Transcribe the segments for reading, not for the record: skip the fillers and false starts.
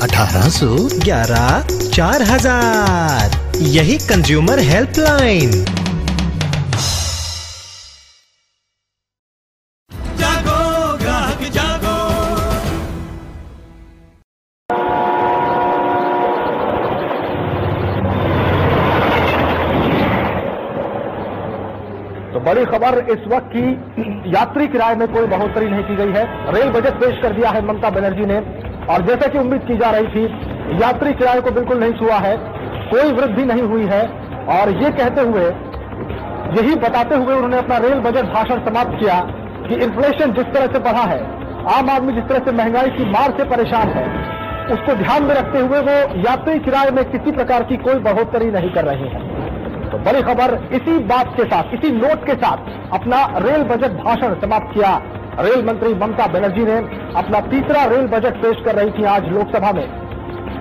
1811 यही consumer helpline. जागो ग्राहक जागो। तो बड़ी खबर इस वक्त की, यात्री किराए में कोई बढ़ोतरी नहीं की गई है। रेल बजट पेश कर दिया है ममता बनर्जी ने, और जैसा कि उम्मीद की जा रही थी, यात्री किराए को बिल्कुल नहीं छुआ है, कोई वृद्धि नहीं हुई है। और ये कहते हुए, यही बताते हुए उन्होंने अपना रेल बजट भाषण समाप्त किया कि इन्फ्लेशन जिस तरह से बढ़ा है, आम आदमी जिस तरह से महंगाई की मार से परेशान है, उसको ध्यान में रखते हुए वो यात्री किराए में किसी प्रकार की कोई बढ़ोतरी नहीं कर रहे हैं। तो बड़ी खबर इसी बात के साथ, इसी नोट के साथ अपना रेल बजट भाषण समाप्त किया रेल मंत्री ममता बनर्जी ने। अपना तीसरा रेल बजट पेश कर रही थी आज लोकसभा में।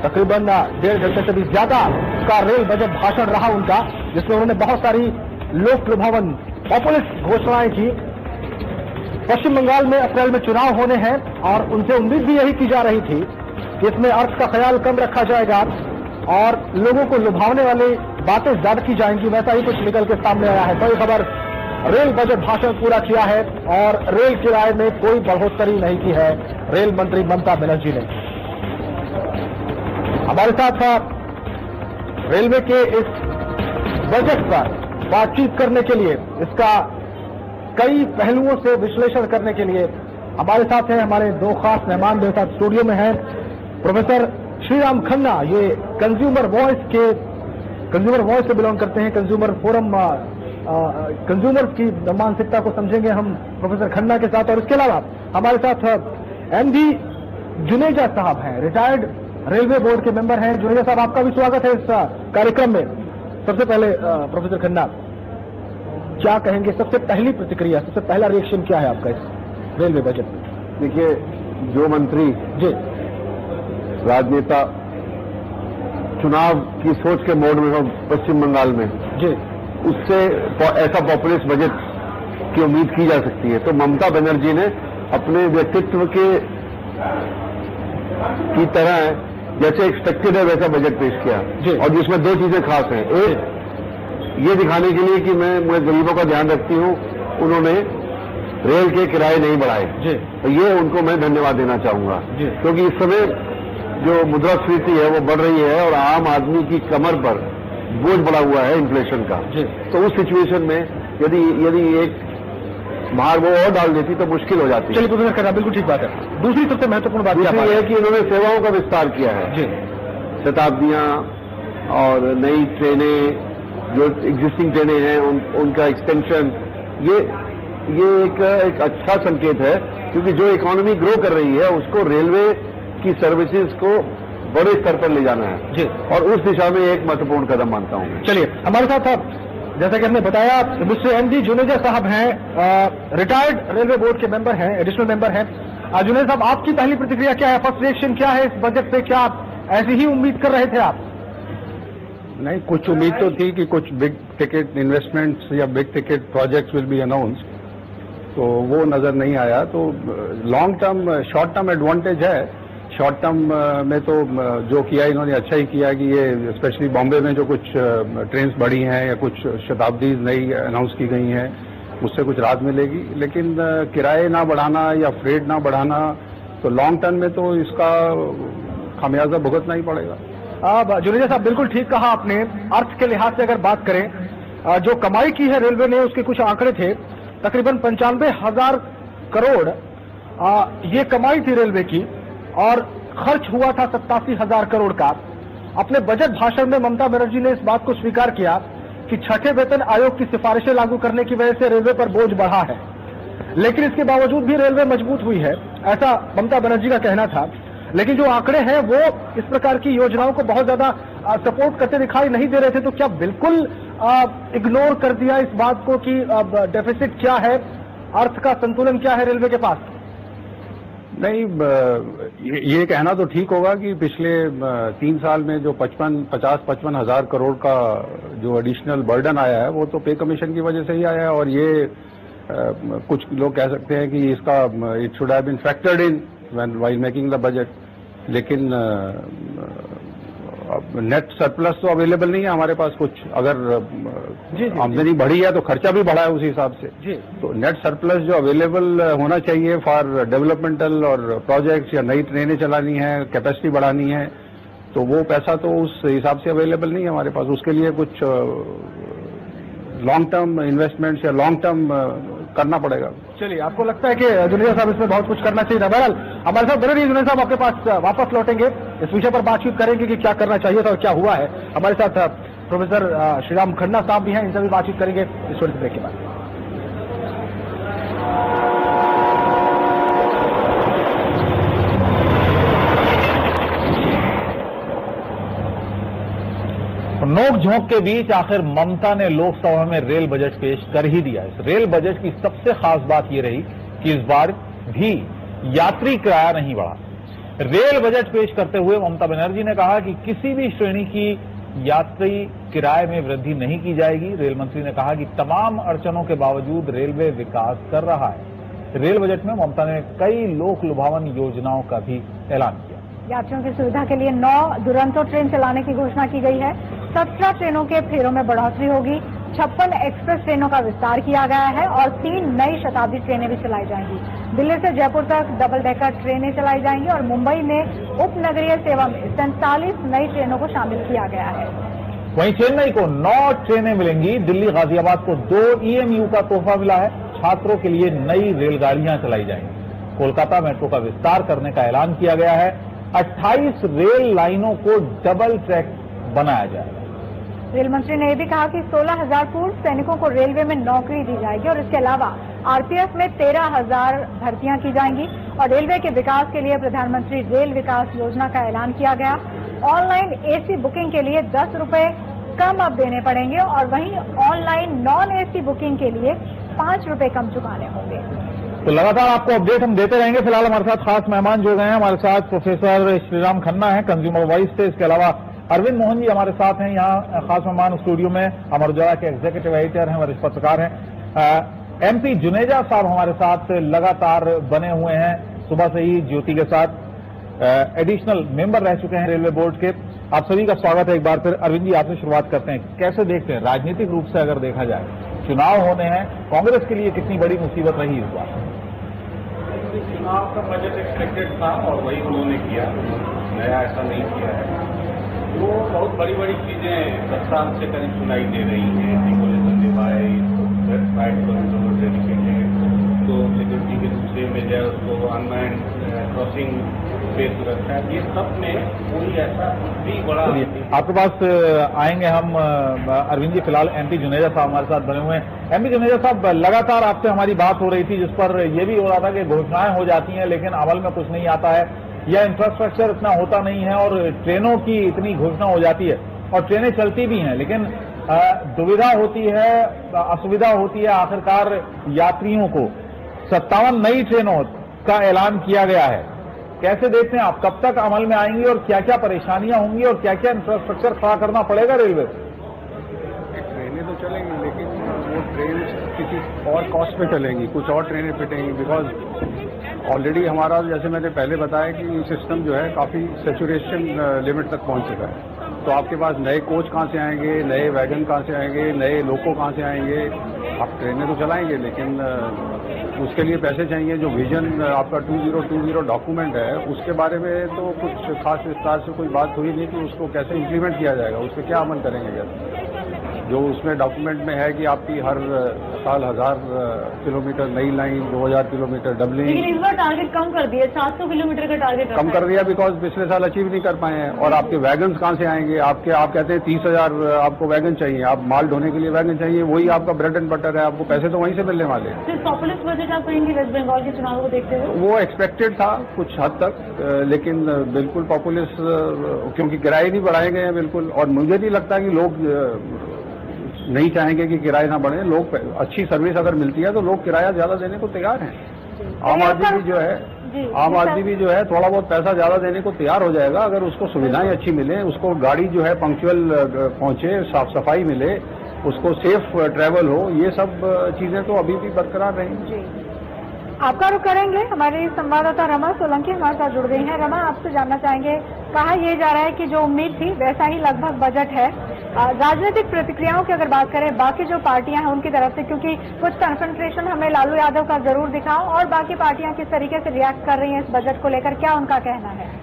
तकरीबन 1.5 घंटे से भी ज्यादा का रेल बजट भाषण रहा उनका, जिसमें उन्होंने बहुत सारी लोक लुभावन पॉपुलिस्ट घोषणाएं की। पश्चिम बंगाल में अप्रैल में चुनाव होने हैं और उनसे उम्मीद भी यही की जा रही थी कि इसमें अर्थ का ख्याल कम रखा जाएगा और लोगों को लुभावने वाली बातें ज्यादा की जाएंगी। वैसा ही कुछ निकल के सामने आया है। बड़ी खबर, रेल बजट भाषण पूरा किया है और रेल किराए में कोई बढ़ोतरी नहीं की है रेल मंत्री ममता बनर्जी ने। हमारे साथ रेलवे के इस बजट पर बातचीत करने के लिए, इसका कई पहलुओं से विश्लेषण करने के लिए हमारे साथ हैं हमारे दो खास मेहमान मेरे साथ स्टूडियो में हैं। प्रोफेसर श्रीराम खन्ना, ये कंज्यूमर वॉइस से बिलोंग करते हैं। कंज्यूमर फोरम, कंज्यूमर्स की मानसिकता को समझेंगे हम प्रोफेसर खन्ना के साथ। और इसके अलावा हमारे साथ एमडी जुनेजा साहब हैं, रिटायर्ड रेलवे बोर्ड के मेंबर हैं। जुनेजा साहब, आपका भी स्वागत है इस कार्यक्रम में। सबसे पहले प्रोफेसर खन्ना, क्या कहेंगे, सबसे पहली प्रतिक्रिया, सबसे पहला रिएक्शन क्या है आपका इस रेलवे बजट में? देखिए, जो मंत्री जी, राजनेता चुनाव की सोच के मोड में हो पश्चिम बंगाल में जी, उससे ऐसा पॉपुलिस्ट बजट की उम्मीद की जा सकती है। तो ममता बनर्जी ने अपने व्यक्तित्व की तरह जैसे एक्सपेक्टेड है वैसा बजट पेश किया, और जिसमें दो चीजें खास हैं। एक, ये दिखाने के लिए कि मैं गरीबों का ध्यान रखती हूं, उन्होंने रेल के किराए नहीं बढ़ाए। तो ये उनको मैं धन्यवाद देना चाहूंगा, क्योंकि इस समय जो मुद्रास्फीति है वो बढ़ रही है और आम आदमी की कमर पर बोझ बढ़ा हुआ है इन्फ्लेशन का। तो उस सिचुएशन में यदि एक भार वो और डाल देती तो मुश्किल हो जाती। चलिए प्रोफेसर खन्ना, बिल्कुल ठीक बात है। दूसरी सबसे महत्वपूर्ण बात यह है कि इन्होंने सेवाओं का विस्तार किया है। शताब्दियां और नई ट्रेनें, जो एग्जिस्टिंग ट्रेनें हैं उनका एक्सटेंशन, ये एक अच्छा संकेत है, क्योंकि जो इकोनॉमी ग्रो कर रही है उसको रेलवे की सर्विसेज को बड़े स्तर पर ले जाना है जी, और उस दिशा में एक महत्वपूर्ण कदम मानता हूं। चलिए, हमारे साथ जैसा कि हमने बताया, मुझसे एमडी जुनेजा साहब हैं, रिटायर्ड रेलवे बोर्ड के मेंबर हैं, एडिशनल मेंबर हैं। जुनेजा साहब, आपकी पहली प्रतिक्रिया क्या है, फर्स्ट रिएक्शन क्या है इस बजट से? क्या आप ऐसी ही उम्मीद कर रहे थे आप? नहीं, कुछ उम्मीद तो थी कि कुछ बिग टिकट इन्वेस्टमेंट्स या big ticket projects will be announced, तो वो नजर नहीं आया। तो long term, short term advantage है। शॉर्ट टर्म में तो जो किया इन्होंने अच्छा ही किया कि ये स्पेशली बॉम्बे में जो कुछ ट्रेन्स बढ़ी हैं या कुछ शताब्दी नई अनाउंस की गई हैं, उससे कुछ राहत मिलेगी। लेकिन किराए ना बढ़ाना या फ्रेट ना बढ़ाना, तो लॉन्ग टर्म में तो इसका खामियाजा भुगतना ही पड़ेगा। जुनेजा साहब, बिल्कुल ठीक कहा आपने। अर्थ के लिहाज से अगर बात करें, जो कमाई की है रेलवे ने, उसके कुछ आंकड़े थे, तकरीबन 95,000 करोड़ ये कमाई थी रेलवे की, और खर्च हुआ था 87,000 करोड़ का। अपने बजट भाषण में ममता बनर्जी ने इस बात को स्वीकार किया कि छठे वेतन आयोग की सिफारिशें लागू करने की वजह से रेलवे पर बोझ बढ़ा है, लेकिन इसके बावजूद भी रेलवे मजबूत हुई है, ऐसा ममता बनर्जी का कहना था। लेकिन जो आंकड़े हैं वो इस प्रकार की योजनाओं को बहुत ज्यादा सपोर्ट करते दिखाई नहीं दे रहे थे। तो क्या बिल्कुल इग्नोर कर दिया इस बात को कि डेफिसिट क्या है, अर्थ का संतुलन क्या है रेलवे के पास? नहीं, ये कहना तो ठीक होगा कि पिछले 3 साल में जो 50-55 हजार करोड़ का जो एडिशनल बर्डन आया है वो तो पे कमीशन की वजह से ही आया है, और ये कुछ लोग कह सकते हैं कि इसका it should have been factored in while making the budget. लेकिन नेट सरप्लस तो अवेलेबल नहीं है हमारे पास कुछ। अगर आमदनी बढ़ी है तो खर्चा भी बढ़ा है उसी हिसाब से। तो नेट सरप्लस जो अवेलेबल होना चाहिए फॉर डेवलपमेंटल और प्रोजेक्ट्स या नई ट्रेनें चलानी है, कैपेसिटी बढ़ानी है, तो वो पैसा तो उस हिसाब से अवेलेबल नहीं है हमारे पास। उसके लिए कुछ लॉन्ग टर्म इन्वेस्टमेंट्स या लॉन्ग टर्म करना पड़ेगा। चलिए, आपको लगता है कि जुनेजा साहब इसमें बहुत कुछ करना चाहिए? बहरहाल हमारे साथ बने रहिए जुनेजा साहब, आपके पास वापस लौटेंगे, इस विषय पर बातचीत करेंगे कि क्या करना चाहिए था और क्या हुआ है। हमारे साथ प्रोफेसर श्रीराम खन्ना साहब भी हैं, इनसे भी बातचीत करेंगे इस छोटे ब्रेक के बाद। नोक झोंक के बीच आखिर ममता ने लोकसभा में रेल बजट पेश कर ही दिया। इस रेल बजट की सबसे खास बात यह रही कि इस बार भी यात्री किराया नहीं बढ़ा। रेल बजट पेश करते हुए ममता बनर्जी ने कहा कि किसी भी श्रेणी की यात्री किराए में वृद्धि नहीं की जाएगी। रेल मंत्री ने कहा कि तमाम अड़चनों के बावजूद रेलवे विकास कर रहा है। रेल बजट में ममता ने कई लोक लुभावन योजनाओं का भी ऐलान किया। यात्रियों की सुविधा के लिए 9 दुरंतो ट्रेन चलाने की घोषणा की गई है। 17 ट्रेनों के फेरों में बढ़ोतरी होगी। 56 एक्सप्रेस ट्रेनों का विस्तार किया गया है और 3 नई शताब्दी ट्रेनें भी चलाई जाएंगी। दिल्ली से जयपुर तक डबल डेकर ट्रेनें चलाई जाएंगी और मुंबई में उपनगरीय सेवा में 47 नई ट्रेनों को शामिल किया गया है। वहीं चेन्नई को 9 ट्रेनें मिलेंगी। दिल्ली गाजियाबाद को 2 EMU का तोहफा मिला है। छात्रों के लिए नई रेलगाड़ियां चलाई जाएंगी। कोलकाता मेट्रो का विस्तार करने का ऐलान किया गया है। 28 रेल लाइनों को डबल ट्रैक बनाया जाएगा। रेल मंत्री ने यह भी कहा कि 16,000 पूर्व सैनिकों को रेलवे में नौकरी दी जाएगी और इसके अलावा RPF में 13,000 भर्तियां की जाएंगी और रेलवे के विकास के लिए प्रधानमंत्री रेल विकास योजना का ऐलान किया गया। ऑनलाइन AC बुकिंग के लिए 10 रुपए कम अब देने पड़ेंगे और वहीं ऑनलाइन नॉन AC बुकिंग के लिए 5 रुपए कम चुकाने होंगे। तो लगातार आपको अपडेट हम देते रहेंगे। फिलहाल हमारे साथ खास मेहमान जुड़ गए हैं। हमारे साथ प्रोफेसर श्रीराम खन्ना है कंज्यूमर वॉइस से। इसके अलावा अरविंद मोहन जी हमारे साथ हैं यहाँ खास मेहमान स्टूडियो में। अमर उजाला के एग्जीक्यूटिव एडिटर हैं, वरिष्ठ पत्रकार हैं। MP जुनेजा साहब हमारे साथ लगातार बने हुए हैं। सुबह से ही ज्योति के साथ एडिशनल मेंबर रह चुके हैं रेलवे बोर्ड के। आप सभी का स्वागत है एक बार फिर। अरविंद जी, आपसे शुरुआत करते हैं। कैसे देखते हैं राजनीतिक रूप से अगर देखा जाए, चुनाव होने हैं, कांग्रेस के लिए कितनी बड़ी मुसीबत रही इस बार? चुनाव का बजट एक्सपेक्टेड था और वही उन्होंने किया, नया ऐसा नहीं किया है। वो बहुत बड़ी बड़ी चीजें 10 साल से करीब सुनाई दे रही हैं। डिमोलिशन डिवाइस, वेबसाइट पर डेडिकेटेड, तो सिक्योरिटी के दूसरे में जो उसको अनमैन्ड क्रॉसिंग पे सुरक्षा, ये सब में कोई ऐसा भी बड़ा। आपके पास आएंगे हम अरविंद जी। फिलहाल MP जुनेजा साहब हमारे साथ बने हुए हैं। MP जुनेजा साहब, लगातार आपसे हमारी बात हो रही थी जिस पर यह भी हो रहा था कि घोषणाएं हो जाती हैं लेकिन अमल में कुछ नहीं आता है या इंफ्रास्ट्रक्चर इतना होता नहीं है और ट्रेनों की इतनी घोषणा हो जाती है और ट्रेनें चलती भी हैं लेकिन दुविधा होती है, असुविधा होती है। आखिरकार यात्रियों को 57 नई ट्रेनों का ऐलान किया गया है। कैसे देखते हैं आप, कब तक अमल में आएंगी और क्या क्या परेशानियां होंगी और क्या क्या इंफ्रास्ट्रक्चर खड़ा करना पड़ेगा रेलवे? ट्रेनें तो चलेंगी लेकिन वो ट्रेन किसी और कॉस्ट पे चलेंगी, कुछ और ट्रेनें फिटेंगी। बिकॉज ऑलरेडी हमारा, जैसे मैंने पहले बताया कि सिस्टम जो है काफ़ी सेचुरेशन लिमिट तक पहुंच चुका है। तो आपके पास नए कोच कहाँ से आएंगे, नए वैगन कहाँ से आएंगे, नए लोको कहाँ से आएंगे? आप ट्रेनें तो चलाएंगे लेकिन उसके लिए पैसे चाहिए। जो विजन आपका 2020 डॉक्यूमेंट है उसके बारे में तो कुछ खास विस्तार से कोई बात हुई नहीं कि उसको कैसे इम्प्लीमेंट किया जाएगा, उस पर क्या अमल करेंगे कैसे? जो उसमें डॉक्यूमेंट में है कि आपकी हर साल 1000 किलोमीटर नई लाइन, 2000 किलोमीटर डबलिंग। लेकिन इस बार टारगेट कम कर दिया, 700 किलोमीटर का टारगेट कम कर दिया बिकॉज पिछले साल अचीव नहीं कर पाए हैं। और आपके वैगन कहाँ से आएंगे? आप कहते हैं 30,000 आपको वैगन चाहिए, आप माल ढोने के लिए वैगन चाहिए, वही आपका ब्रेड एंड बटर है, आपको पैसे तो वहीं से मिलने वाले हैं। सिर्फ पॉपुलिस्ट बजट आप कहेंगे वेस्ट बंगाल के चुनाव को देखते हुए? वो एक्सपेक्टेड था कुछ हद तक, लेकिन बिल्कुल पॉपुलिस्ट, क्योंकि किराए नहीं बढ़ाए गए हैं बिल्कुल। और मुझे नहीं लगता कि लोग नहीं चाहेंगे कि किराए ना बढ़े। लोग, अच्छी सर्विस अगर मिलती है तो लोग किराया ज्यादा देने को तैयार हैं। आम आदमी भी जो है थोड़ा बहुत पैसा ज्यादा देने को तैयार हो जाएगा अगर उसको सुविधाएं अच्छी मिले, उसको गाड़ी जो है पंक्चुअल पहुंचे, साफ सफाई मिले, उसको सेफ ट्रैवल हो। ये सब चीजें तो अभी भी बरकरार रहेंगी। आपका रुख करेंगे, हमारी संवाददाता रमा सोलंकी हमारे साथ जुड़ गई हैं। रमा, आपसे जानना चाहेंगे, कहा यह जा रहा है कि जो उम्मीद थी वैसा ही लगभग बजट है। राजनीतिक प्रतिक्रियाओं की अगर बात करें बाकी जो पार्टियां हैं उनकी तरफ से, क्योंकि कुछ कन्फ्रंट्रेशन हमें लालू यादव का जरूर दिखा, और बाकी पार्टियां किस तरीके से रिएक्ट कर रही हैं इस बजट को लेकर, क्या उनका कहना है?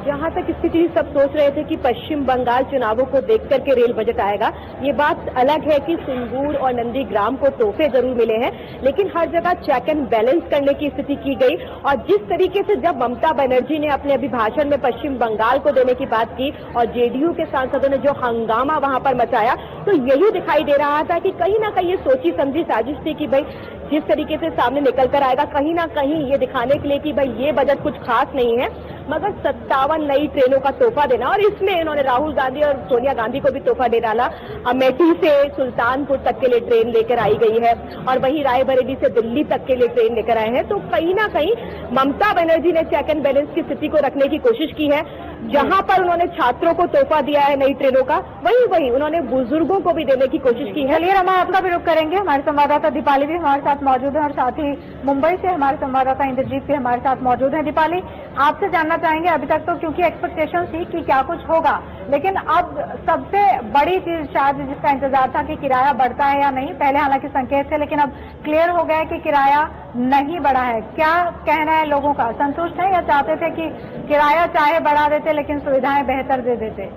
जहां तक स्थिति सब सोच रहे थे कि पश्चिम बंगाल चुनावों को देख करके रेल बजट आएगा, ये बात अलग है कि सिंगूर और नंदीग्राम को तोहफे जरूर मिले हैं, लेकिन हर जगह चेक एंड बैलेंस करने की स्थिति की गई। और जिस तरीके से जब ममता बनर्जी ने अपने अभिभाषण में पश्चिम बंगाल को देने की बात की और जेडीयू के सांसदों ने जो हंगामा वहां पर मचाया, तो यही दिखाई दे रहा था कि कहीं ना कहीं ये सोची समझी साजिश थी कि भाई जिस तरीके से सामने निकल कर आएगा, कहीं ना कहीं ये दिखाने के लिए कि भाई ये बजट कुछ खास नहीं है, मगर 57 नई ट्रेनों का तोहफा देना। और इसमें इन्होंने राहुल गांधी और सोनिया गांधी को भी तोहफा दे डाला। अमेठी से सुल्तानपुर तक के लिए ट्रेन लेकर आई गई है और वहीं रायबरेली से दिल्ली तक के लिए ट्रेन लेकर आए हैं। तो कहीं ना कहीं ममता बनर्जी ने चेक एंड बैलेंस की स्थिति को रखने की कोशिश की है। जहां पर उन्होंने छात्रों को तोहफा दिया है नई ट्रेनों का, वहीं उन्होंने बुजुर्गों को भी देने की कोशिश की है। चलिए रमा, आपका भी रुख करेंगे, हमारे संवाददाता दीपाली भी हमारे साथ मौजूद है और साथ ही मुंबई से हमारे संवाददाता इंद्रजीत भी हमारे साथ मौजूद है। दीपाली, आपसे जानना चाहेंगे, अभी तक तो क्योंकि एक्सपेक्टेशन थी कि क्या कुछ होगा, लेकिन अब सबसे बड़ी चीज शायद जिसका इंतजार था कि किराया बढ़ता है या नहीं, पहले हालांकि संकेत थे लेकिन अब क्लियर हो गया है कि किराया नहीं बढ़ा है। क्या कहना है लोगों का, संतुष्ट है या चाहते थे कि किराया चाहे बढ़ा देते लेकिन सुविधाएं बेहतर दे देते?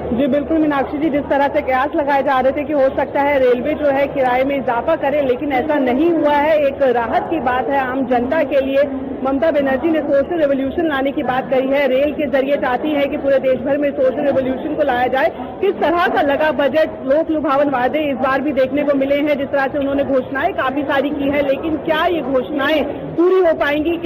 जी बिल्कुल मीनाक्षी जी, जिस तरह से कयास लगाए जा रहे थे कि हो सकता है रेलवे जो है किराए में इजाफा करे, लेकिन ऐसा नहीं हुआ है। एक राहत की बात है आम जनता के लिए। ममता बनर्जी ने सोशल रेवोल्यूशन लाने की बात कही है, रेल के जरिए चाहती है कि पूरे देश भर में सोशल रेवोल्यूशन को लाया जाए। किस तरह का लगा बजट, लोक लुभावन वादे इस बार भी देखने को मिले हैं। जिस तरह से उन्होंने घोषणाएं काफी सारी की है, लेकिन क्या ये घोषणाएं पूरी हो पाएंगी,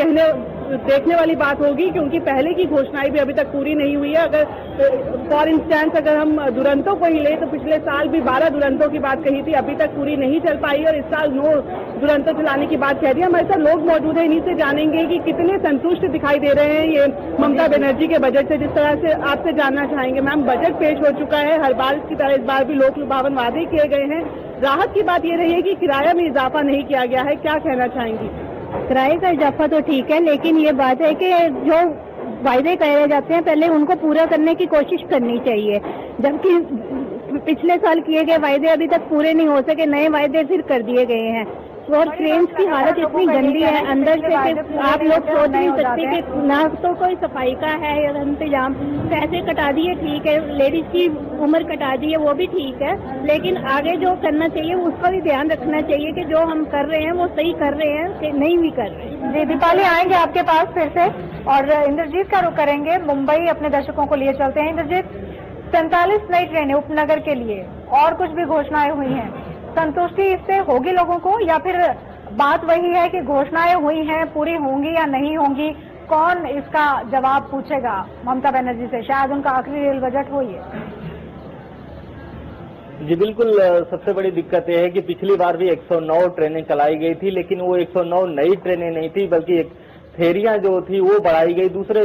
देखने वाली बात होगी, क्योंकि पहले की घोषणाएं भी अभी तक पूरी नहीं हुई है। अगर फॉर इंस्टेंस अगर हम दुरंतों को ही ले तो पिछले साल भी 12 दुरंतों की बात कही थी, अभी तक पूरी नहीं चल पाई, और इस साल 9 दुरंतों चलाने की बात कह दी। हमारे साथ लोग मौजूद हैं, इन्हीं से जानेंगे कि कितने संतुष्ट दिखाई दे रहे हैं ये ममता बनर्जी के बजट से। जिस तरह से आपसे जानना चाहेंगे मैम, बजट पेश हो चुका है, हर बार की तरह इस बार भी लोक लुभावन वादे किए गए हैं। राहत की बात ये रही है कि किराया में इजाफा नहीं किया गया है, क्या कहना चाहेंगी? किराए का इजाफा तो ठीक है, लेकिन ये बात है कि जो वायदे करे जाते हैं पहले उनको पूरा करने की कोशिश करनी चाहिए, जबकि पिछले साल किए गए वायदे अभी तक पूरे नहीं हो सके, नए वायदे फिर कर दिए गए हैं। और ट्रेन की हालत इतनी गंदी है अंदर से कि आप लोग सोच नहीं सकते कि ना तो कोई सफाई का है या इंतजाम। पैसे कटा दिए ठीक है, लेडीज की उम्र कटा दी है वो भी ठीक है, लेकिन आगे जो करना चाहिए उसका भी ध्यान रखना चाहिए कि जो हम कर रहे हैं वो सही कर रहे हैं कि नहीं भी कर रहे हैं। जी दीपाली, आएंगे आपके पास फिर से, और इंद्रजीत का रुख करेंगे, मुंबई अपने दर्शकों को लिए चलते हैं। इंद्रजीत, 47 नई ट्रेनें उपनगर के लिए और कुछ भी घोषणाएं हुई हैं, संतुष्टि इससे होगी लोगों को, या फिर बात वही है कि घोषणाएं हुई हैं पूरी होंगी या नहीं होंगी, कौन इसका जवाब पूछेगा ममता बनर्जी से? शायद उनका आखिरी रेल बजट हो ये। जी बिल्कुल, सबसे बड़ी दिक्कत यह है कि पिछली बार भी 109 ट्रेनें चलाई गई थी, लेकिन वो 109 नई ट्रेनें नहीं थी, बल्कि एक फेरियां जो थी वो बढ़ाई गई। दूसरे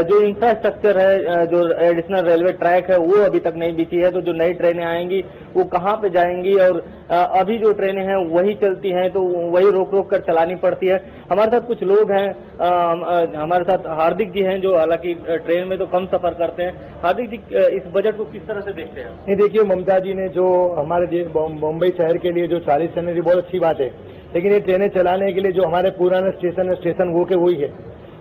जो इंफ्रास्ट्रक्चर है, जो एडिशनल रेलवे ट्रैक है, वो अभी तक नहीं बिछी है। तो जो नई ट्रेनें आएंगी वो कहाँ पे जाएंगी, और अभी जो ट्रेनें हैं वही चलती हैं, तो वही रोक रोक कर चलानी पड़ती है। हमारे साथ कुछ लोग हैं, हमारे साथ हार्दिक जी हैं, जो हालांकि ट्रेन में तो कम सफर करते हैं। हार्दिक जी, इस बजट को किस तरह से देखते हैं? नहीं, देखिए, ममता जी ने जो हमारे मुंबई शहर के लिए जो 40 ट्रेनें दी, बहुत अच्छी बात है, लेकिन ये ट्रेनें चलाने के लिए जो हमारे पुराना स्टेशन वो के वही है।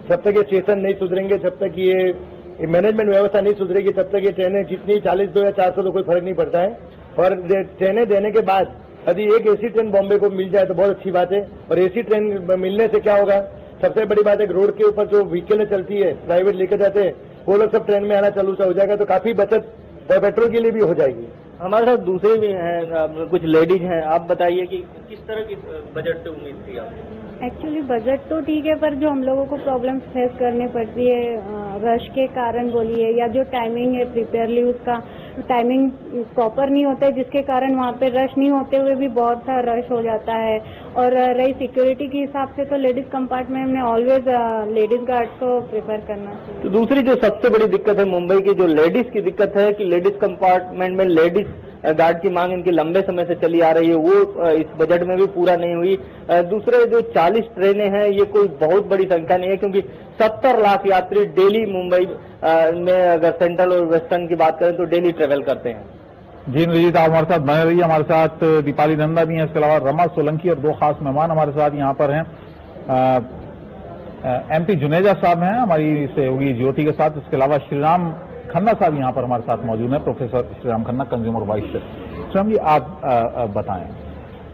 जब तक ये स्टेशन नहीं सुधरेंगे, जब तक ये मैनेजमेंट व्यवस्था नहीं सुधरेगी, तब तक ये ट्रेनें जितनी 40 दो या 400 तो कोई फर्क नहीं पड़ता है। और ट्रेनें देने के बाद यदि एक एसी ट्रेन बॉम्बे को मिल जाए तो बहुत अच्छी बात है। और एसी ट्रेन मिलने से क्या होगा, सबसे बड़ी बात है रोड के ऊपर जो व्हीकल चलती है, प्राइवेट लेकर जाते हैं, वो लोग सब ट्रेन में आना चालू हो जाएगा, तो काफी बचत पेट्रोल के लिए भी हो जाएगी। हमारे साथ दूसरे भी हैं, कुछ लेडीज हैं, आप बताइए कि किस तरह की बजट से उम्मीद थी आपको? एक्चुअली बजट तो ठीक है, पर जो हम लोगों को प्रॉब्लम्स फेस करनी पड़ती है रश के कारण बोलिए, या जो टाइमिंग है प्रिपेयरली उसका टाइमिंग प्रॉपर नहीं होता है, जिसके कारण वहाँ पे रश नहीं होते हुए भी बहुत सा रश हो जाता है। और रही सिक्योरिटी के हिसाब से तो लेडीज कंपार्टमेंट में ऑलवेज लेडीज गार्ड को प्रेफर करना चाहिए। तो दूसरी जो सबसे बड़ी दिक्कत है मुंबई की, जो लेडीज की दिक्कत है कि लेडीज कंपार्टमेंट में लेडीज गार्ड की मांग इनकी लंबे समय से चली आ रही है, वो इस बजट में भी पूरा नहीं हुई। दूसरे जो 40 ट्रेनें हैं ये कोई बहुत बड़ी संख्या नहीं है, क्योंकि 70 लाख यात्री डेली मुंबई में अगर सेंट्रल और वेस्टर्न की बात करें तो डेली ट्रेवल करते हैं। जी इंद्रजीत, आप हमारे साथ बने रहिए। हमारे साथ दीपाली नंदा भी हैं, इसके अलावा रमा सोलंकी और 2 खास मेहमान हमारे साथ यहाँ पर हैं। MP जुनेजा साहब हैं हमारी सहयोगी ज्योति के साथ, इसके अलावा श्रीराम खन्ना साहब यहाँ पर हमारे साथ मौजूद हैं, professor Shriram Khanna, consumer vice से। श्रीराम जी, आप बताएं,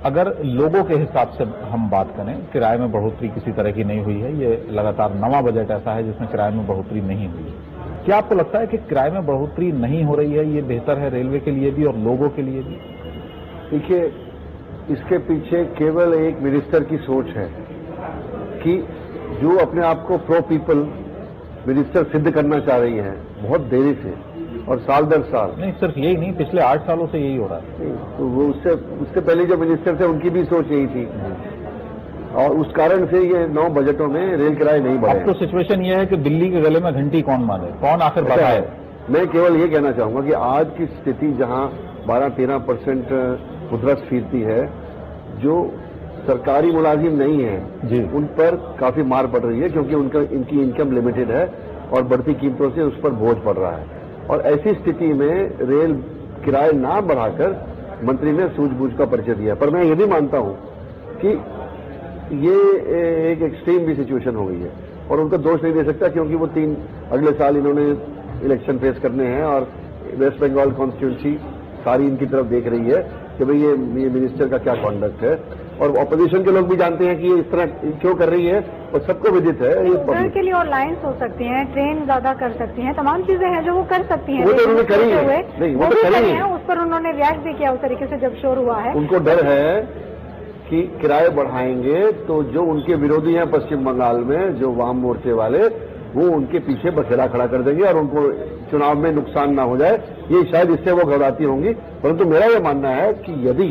अगर लोगों के हिसाब से हम बात करें, किराए में बढ़ोतरी किसी तरह की नहीं हुई है, ये लगातार नवा बजट ऐसा है जिसमें किराए में बढ़ोतरी नहीं हुई है। क्या आपको लगता है कि किराए में बढ़ोतरी नहीं हो रही है, ये बेहतर है रेलवे के लिए भी और लोगों के लिए भी? देखिए, इसके पीछे केवल एक मिनिस्टर की सोच है कि जो अपने आप को प्रो पीपल मिनिस्टर सिद्ध करना चाह रही है बहुत देरी से और साल दर साल। नहीं, सिर्फ यही नहीं, पिछले 8 सालों से यही हो रहा है। तो वो उससे पहले जो मिनिस्टर थे उनकी भी सोच यही थी और उस कारण से ये 9 बजटों में रेल किराए नहीं बढ़े। अब तो सिचुएशन ये है कि दिल्ली के गले में घंटी कौन मारे, कौन आखिर बढ़ाए। मैं केवल ये कहना चाहूंगा कि आज की स्थिति जहां 12-13% मुद्रास्फीति है, जो सरकारी मुलाजिम नहीं है जी, उन पर काफी मार पड़ रही है, क्योंकि इनकी इनकम लिमिटेड है और बढ़ती कीमतों से उस पर बोझ पड़ रहा है। और ऐसी स्थिति में रेल किराए ना बढ़ाकर मंत्री ने सूझबूझ का परिचय दिया। पर मैं ये भी मानता हूं कि ये एक एक्सट्रीम भी सिचुएशन हो गई है और उनका दोष नहीं दे सकता, क्योंकि वो अगले साल इन्होंने इलेक्शन फेस करने हैं और वेस्ट बंगाल कॉन्स्टिट्यूंसी सारी इनकी तरफ देख रही है कि भाई ये मिनिस्टर का क्या कॉन्डक्ट है। और ऑपोजिशन के लोग भी जानते हैं कि ये इस तरह क्यों कर रही है और सबको विदित है। ये के लिए और लाइन्स हो सकती हैं, ट्रेन ज्यादा कर सकती हैं, तमाम चीजें हैं जो वो कर सकती हैं। वो तो उन्होंने करी है, नहीं वो तो करी है, उस पर उन्होंने रिएक्ट भी किया उस तरीके से जब शोर हुआ है। उनको डर है कि किराए बढ़ाएंगे तो जो उनके विरोधी हैं पश्चिम बंगाल में, जो वाम मोर्चे वाले, वो उनके पीछे बखेड़ा खड़ा कर देंगे और उनको चुनाव में नुकसान ना हो जाए, ये शायद इससे वो घबराती होंगी। परंतु मेरा ये मानना है कि यदि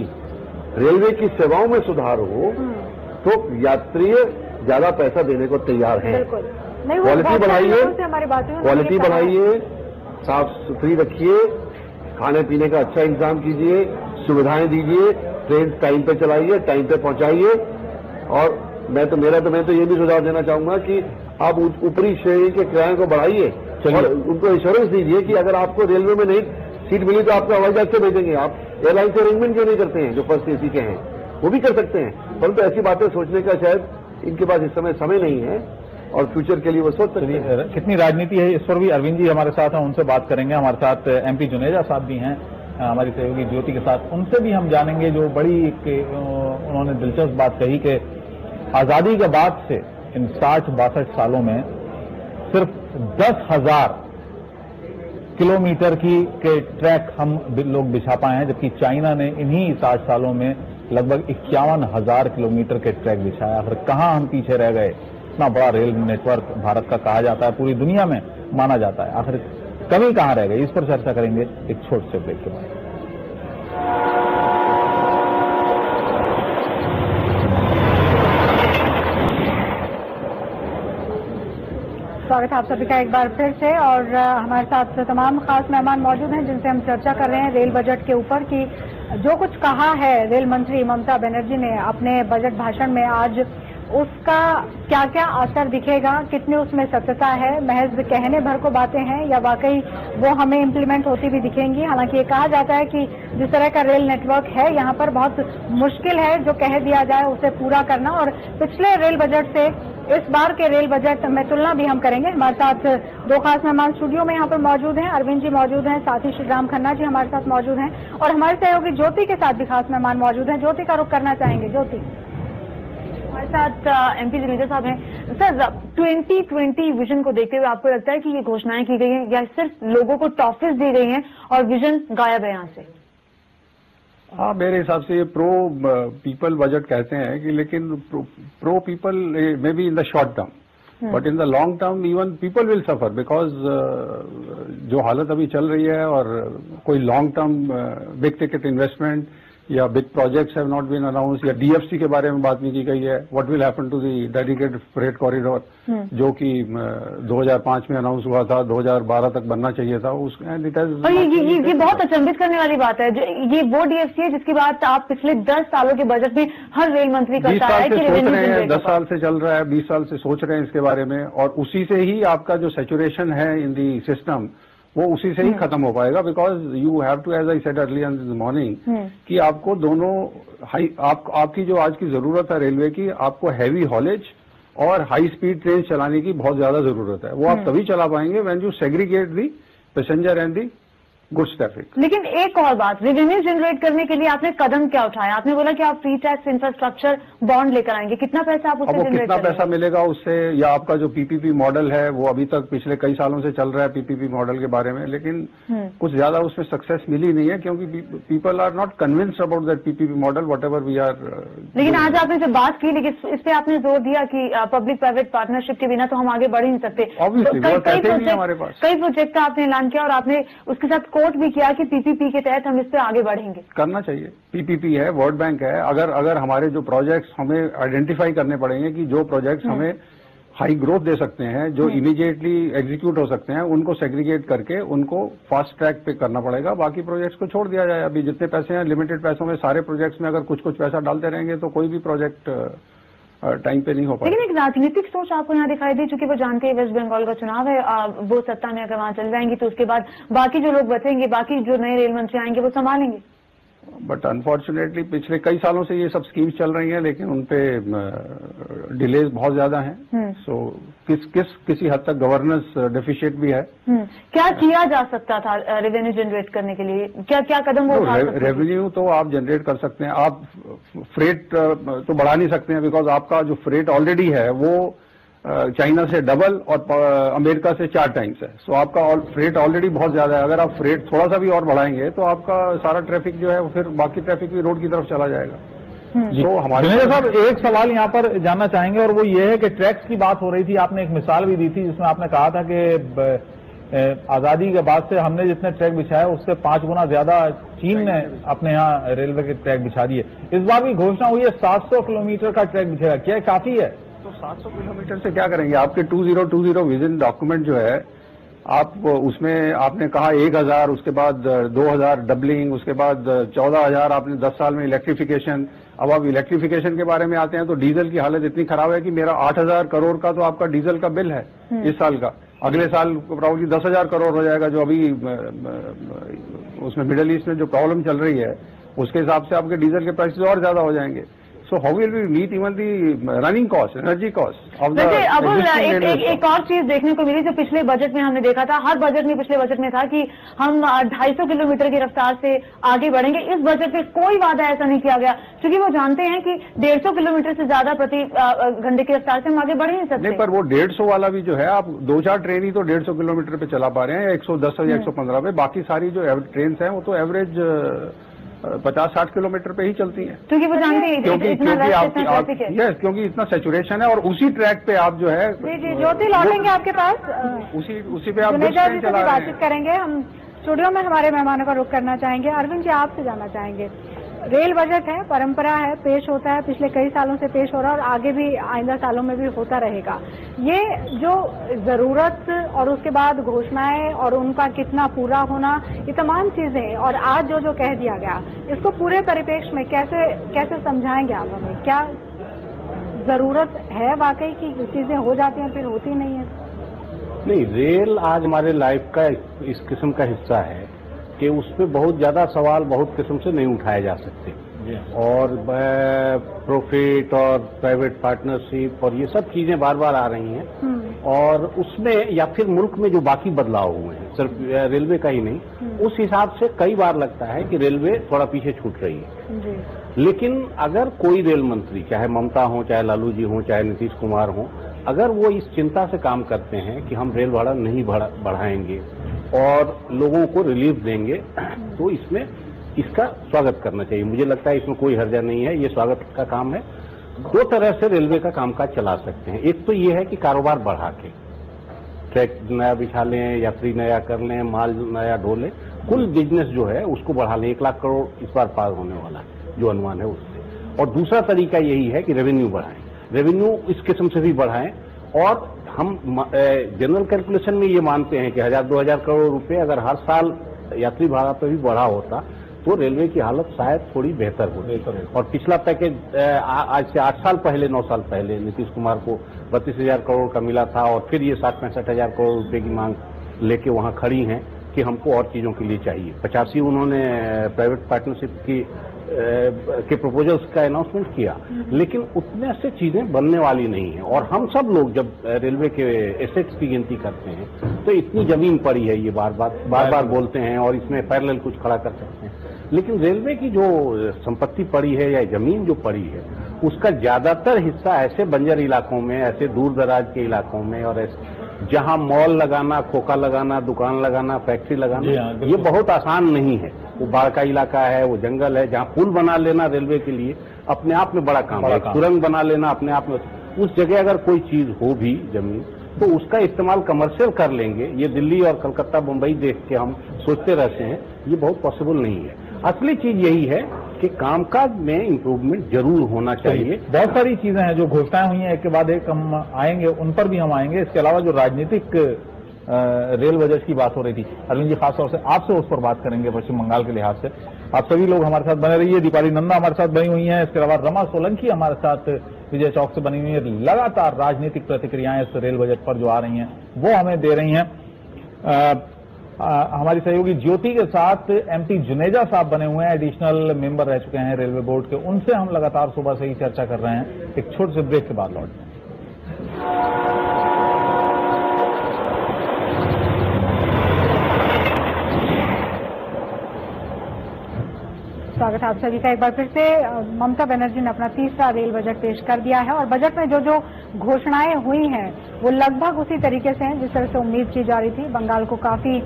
रेलवे की सेवाओं में सुधार हो तो यात्री ज्यादा पैसा देने को तैयार हैं। क्वालिटी बढ़ाइए, साफ सुथरी रखिए, खाने पीने का अच्छा इंतजाम कीजिए, सुविधाएं दीजिए, ट्रेन टाइम पे चलाइए, टाइम पे पहुंचाइए। और मैं तो ये भी सुझाव देना चाहूंगा कि आप ऊपरी श्रेणी के किराए को बढ़ाइए और उनको इंश्योरेंस दीजिए कि अगर आपको रेलवे में नहीं सीट मिली तो आपको हवाई जहाज से भेजेंगे। आप एयरलाइन से अरेंजमेंट क्यों नहीं करते हैं? जो फर्स्ट AC के हैं वो भी कर सकते हैं, परंतु ऐसी बातें सोचने का शायद इनके पास इस समय नहीं है और फ्यूचर के लिए वो सोच सकते हैं। कितनी राजनीति है इस पर भी अरविंद जी हमारे साथ हैं, उनसे बात करेंगे। हमारे साथ MP जुनेजा साहब भी हैं हमारी सहयोगी ज्योति के साथ, उनसे भी हम जानेंगे। जो बड़ी उन्होंने दिलचस्प बात कही कि आजादी के बाद से इन 60-62 सालों में सिर्फ 10,000 किलोमीटर के ट्रैक हम लोग बिछा पाए हैं, जबकि चाइना ने इन्हीं 60 सालों में लगभग 51,000 किलोमीटर के ट्रैक बिछाया। फिर कहां हम पीछे रह गए? इतना बड़ा रेल नेटवर्क भारत का कहा जाता है, पूरी दुनिया में माना जाता है, आखिर कमी कहां रह गई? इस पर चर्चा करेंगे एक छोटे से ब्रेक के बाद। स्वागत है आप सभी का एक बार फिर से और हमारे साथ तमाम खास मेहमान मौजूद हैं जिनसे हम चर्चा कर रहे हैं रेल बजट के ऊपर कि जो कुछ कहा है रेल मंत्री ममता बनर्जी ने अपने बजट भाषण में आज, उसका क्या क्या असर दिखेगा, कितनी उसमें सत्यता है, महज कहने भर को बातें हैं या वाकई वो हमें इम्प्लीमेंट होती भी दिखेंगी। हालांकि ये कहा जाता है कि जिस तरह का रेल नेटवर्क है यहाँ पर बहुत मुश्किल है जो कह दिया जाए उसे पूरा करना। और पिछले रेल बजट से इस बार के रेल बजट में तुलना भी हम करेंगे। हमारे साथ 2 खास मेहमान स्टूडियो में यहाँ पर मौजूद हैं, अरविंद जी मौजूद हैं, साथ ही श्रीराम खन्ना जी हमारे साथ मौजूद हैं और हमारे सहयोगी ज्योति के साथ भी खास मेहमान मौजूद हैं। ज्योति का रुख करना चाहेंगे। ज्योति, हमारे साथ MP जुनेजा साहब हैं। सर, 2020 विजन को देखते हुए आपको लगता है कि ये घोषणाएं की गई हैं या सिर्फ लोगों को टॉफिस दी गई हैं और विजन गायब है यहाँ से? हाँ, मेरे हिसाब से ये प्रो पीपल बजट कहते हैं कि, लेकिन pro people may be in the short term, but in the long term even people will suffer, because जो हालत अभी चल रही है और कोई long term big ticket investment या big projects have not been announce, या डीएफसी के बारे में बात नहीं की गई है। What will happen to the dedicated freight corridor जो कि 2005 में अनाउंस हुआ था, 2012 तक बनना चाहिए था। और ये बहुत अचंभित करने वाली बात है। ये वो डीएफसी है जिसकी बात आप पिछले 10 सालों के बजट में हर रेल मंत्री करता है कि सोच रहे हैं, 10 साल से चल रहा है, 20 साल से सोच रहे हैं इसके बारे में, और उसी से ही आपका जो सैचुरेशन है इन दी सिस्टम वो उसी से ही खत्म हो पाएगा। Because you have to, as I said earlier in this morning, कि आपको दोनों आपकी जो आज की जरूरत है रेलवे की, आपको हैवी हॉलेज और हाई स्पीड ट्रेन चलाने की बहुत ज्यादा जरूरत है। वो आप तभी चला पाएंगे when you segregate the passenger and the goods traffic. लेकिन एक और बात, रेवेन्यू जनरेट करने के लिए आपने कदम क्या उठाया? आपने बोला कि आप फ्री टैक्स इंफ्रास्ट्रक्चर बॉन्ड लेकर आएंगे, कितना पैसा आप उससे जनरेट कितना पैसा मिलेगा उससे, या आपका जो पीपीपी मॉडल है वो अभी तक पिछले कई सालों से चल रहा है पीपीपी मॉडल के बारे में, लेकिन कुछ ज्यादा उसमें सक्सेस मिली नहीं है क्योंकि people are not convinced about that PPP model whatever we are. लेकिन आज आपने जब बात की, लेकिन इस पे आपने जोर दिया कि पब्लिक प्राइवेट पार्टनरशिप के बिना तो हम आगे बढ़ ही नहीं सकते। कई प्रोजेक्ट का आपने ऐलान किया और आपने उसके साथ कोट भी किया कि पीपीपी के तहत हम इस पे आगे बढ़ेंगे। करना चाहिए। पीपीपी है, वर्ल्ड बैंक है। अगर हमारे जो प्रोजेक्ट्स हमें आइडेंटिफाई करने पड़ेंगे कि जो प्रोजेक्ट्स हमें हाई ग्रोथ दे सकते हैं, जो इमीडिएटली एग्जीक्यूट हो सकते हैं, उनको सेग्रीगेट करके उनको फास्ट ट्रैक पे करना पड़ेगा। बाकी प्रोजेक्ट्स को छोड़ दिया जाए। अभी जितने पैसे हैं लिमिटेड पैसों में सारे प्रोजेक्ट्स में अगर कुछ कुछ पैसा डालते रहेंगे तो कोई भी प्रोजेक्ट टाइम पे नहीं हो पाएगा। लेकिन एक राजनीतिक सोच आपको यहाँ दिखाई दी, चूंकि वो जानते हैं वेस्ट बंगाल का चुनाव है, वो सत्ता में अगर वहां चल जाएंगी तो उसके बाद बाकी जो लोग बचेंगे, बाकी जो नए रेल मंत्री आएंगे वो संभालेंगे। बट अनफॉर्चुनेटली पिछले कई सालों से ये सब स्कीम्स चल रही हैं, लेकिन उनपे डिलेज बहुत ज्यादा हैं। सो किसी हद तक गवर्नेंस डेफिशिएट भी है। क्या किया जा सकता था रेवेन्यू जनरेट करने के लिए? क्या कदम वो उठा सकते थे? रेवेन्यू तो आप जनरेट कर सकते हैं। आप फ्रेट तो बढ़ा नहीं सकते हैं, बिकॉज आपका जो फ्रेट ऑलरेडी है वो चाइना से डबल और अमेरिका से 4 टाइम्स है। सो आपका फ्रेट ऑलरेडी बहुत ज्यादा है। अगर आप फ्रेट थोड़ा सा भी और बढ़ाएंगे तो आपका सारा ट्रैफिक जो है फिर बाकी ट्रैफिक भी रोड की तरफ चला जाएगा। तो हमारे साहब एक सवाल यहाँ पर जानना चाहेंगे और वो ये है कि ट्रैक्स की बात हो रही थी, आपने एक मिसाल भी दी थी जिसमें आपने कहा था कि आजादी के बाद से हमने जितने ट्रैक बिछाए उससे 5 गुना ज्यादा चीन ने अपने यहाँ रेलवे के ट्रैक बिछा दिए। इस बार भी घोषणा हुई है 700 किलोमीटर का ट्रैक बिछाएगा, क्या काफी है? तो 700 किलोमीटर से क्या करेंगे? आपके 2020 विजन डॉक्यूमेंट जो है, आप उसमें आपने कहा 1000, उसके बाद 2000 डबलिंग, उसके बाद 14000 आपने 10 साल में इलेक्ट्रिफिकेशन। अब आप इलेक्ट्रिफिकेशन के बारे में आते हैं तो डीजल की हालत इतनी खराब है कि मेरा 8000 करोड़ का तो आपका डीजल का बिल है इस साल का। अगले साल प्रॉब्लली 10,000 करोड़ हो जाएगा, जो अभी उसमें मिडिल ईस्ट में जो प्रॉब्लम चल रही है उसके हिसाब से आपके डीजल के प्राइसेस और ज्यादा हो जाएंगे। So how will we meet even the running cost, energy cost of the एक और चीज देखने को मिली जो पिछले बजट में हमने देखा था, हर बजट में पिछले बजट में था कि हम 250 किलोमीटर की रफ्तार से आगे बढ़ेंगे। इस बजट में कोई वादा ऐसा नहीं किया गया क्योंकि वो जानते हैं कि 150 किलोमीटर से ज्यादा प्रति घंटे की रफ्तार से हम आगे बढ़ नहीं सकते। नहीं, पर वो 150 वाला भी जो है, आप 2-4 ट्रेन ही तो 150 किलोमीटर पे चला पा रहे हैं, या 110 या 115 पे। बाकी सारी जो ट्रेन है वो तो एवरेज 50-60 किलोमीटर पे ही चलती हैं। क्योंकि वो जानते हैं क्योंकि इतना सैचुरेशन है। और उसी ट्रैक पे आप जो है जी ज्योति लौटेंगे आपके पास, उसी पे आप बातचीत करेंगे। हम स्टूडियो में हमारे मेहमानों का रुख करना चाहेंगे। अरविंद जी, आपसे जानना चाहेंगे, रेल बजट है, परंपरा है, पेश होता है, पिछले कई सालों से पेश हो रहा है और आगे भी आइंदा सालों में भी होता रहेगा। ये जो जरूरत और उसके बाद घोषणाएं और उनका कितना पूरा होना, ये तमाम चीजें, और आज जो कह दिया गया, इसको पूरे परिप्रेक्ष्य में कैसे समझाएंगे आप हमें? क्या जरूरत है वाकई की चीजें हो जाती हैं फिर होती नहीं है? नहीं, रेल आज हमारे लाइफ का इस किस्म का हिस्सा है कि उसमें बहुत ज्यादा सवाल बहुत किस्म से नहीं उठाए जा सकते। और प्रॉफिट और प्राइवेट पार्टनरशिप और ये सब चीजें बार बार आ रही हैं, और उसमें या फिर मुल्क में जो बाकी बदलाव हुए हैं, सिर्फ रेलवे का ही नहीं, उस हिसाब से कई बार लगता है कि रेलवे थोड़ा पीछे छूट रही है। लेकिन अगर कोई रेल मंत्री, चाहे ममता हो, चाहे लालू जी हो, चाहे नीतीश कुमार हो, अगर वो इस चिंता से काम करते हैं कि हम रेल भाड़ा नहीं बढ़ाएंगे और लोगों को रिलीफ देंगे, तो इसमें इसका स्वागत करना चाहिए। मुझे लगता है इसमें कोई हर्जा नहीं है, ये स्वागत का काम है। 2 तरह से रेलवे का कामकाज चला सकते हैं। एक तो ये है कि कारोबार बढ़ा के ट्रैक नया बिछा लें, यात्री नया कर लें, माल नया ढो लें, कुल बिजनेस जो है उसको बढ़ा लें। 1 लाख करोड़ इस बार पार होने वाला है। जो अनुमान है उससे। और दूसरा तरीका यही है कि रेवेन्यू बढ़ाएं, रेवेन्यू इस किस्म से भी बढ़ाएं। और हम जनरल कैलकुलेशन में ये मानते हैं कि 1000-2000 करोड़ रुपए अगर हर साल यात्री भाड़ा पर भी बढ़ा होता तो रेलवे की हालत शायद थोड़ी बेहतर होती। और पिछला पैकेज आज से 8 साल पहले, 9 साल पहले नीतीश कुमार को 32,000 करोड़ का मिला था और फिर ये 60-65,000 करोड़ रुपए की मांग लेके वहां खड़ी हैं कि हमको और चीजों के लिए चाहिए। 85 उन्होंने प्राइवेट पार्टनरशिप के प्रपोजल्स का अनाउंसमेंट किया, लेकिन उतने से चीजें बनने वाली नहीं है। और हम सब लोग जब रेलवे के एसेट्स की गिनती करते हैं तो इतनी जमीन पड़ी है, ये बार बार बोलते हैं और इसमें पैरेलल कुछ खड़ा कर सकते हैं, लेकिन रेलवे की जो संपत्ति पड़ी है या जमीन जो पड़ी है उसका ज्यादातर हिस्सा ऐसे बंजर इलाकों में, ऐसे दूर दराज के इलाकों में और जहां मॉल लगाना, खोखा लगाना, दुकान लगाना, फैक्ट्री लगाना ये बहुत आसान नहीं है। वो बाढ़ का इलाका है, वो जंगल है, जहां पुल बना लेना रेलवे के लिए अपने आप में बड़ा काम है, सुरंग बना लेना अपने आप में। उस जगह अगर कोई चीज हो भी जमीन तो उसका इस्तेमाल कमर्शियल कर लेंगे, ये दिल्ली और कलकत्ता मुंबई देख के हम सोचते रहते हैं, ये बहुत पॉसिबल नहीं है। असली चीज यही है कि कामकाज में इम्प्रूवमेंट जरूर होना चाहिए। बहुत सारी चीजें हैं जो घोषणाएं हुई हैं, एक के बाद एक हम आएंगे, उन पर भी हम आएंगे। इसके अलावा जो राजनीतिक रेल बजट की बात हो रही थी, अरविंद जी खासतौर से आपसे उस पर बात करेंगे पश्चिम बंगाल के लिहाज से। आप सभी लोग हमारे साथ बने रहिए। दीपाली नंदा हमारे साथ बनी हुई हैं, इसके अलावा रमा सोलंकी हमारे साथ विजय चौक से बनी हुई है। लगातार राजनीतिक प्रतिक्रियाएं इस रेल बजट पर जो आ रही हैं वो हमें दे रही हैं। हमारी सहयोगी ज्योति के साथ एमटी जुनेजा साहब बने हुए हैं, एडिशनल मेंबर रह चुके हैं रेलवे बोर्ड के, उनसे हम लगातार सुबह से ही चर्चा कर रहे हैं। एक छोटे से ब्रेक के बाद लौटते हैं। स्वागत है आप सभी का एक बार फिर से। ममता बनर्जी ने अपना तीसरा रेल बजट पेश कर दिया है और बजट में जो जो घोषणाएं हुई हैं वो लगभग उसी तरीके से हैं जिस तरह से उम्मीद की जा रही थी। बंगाल को काफी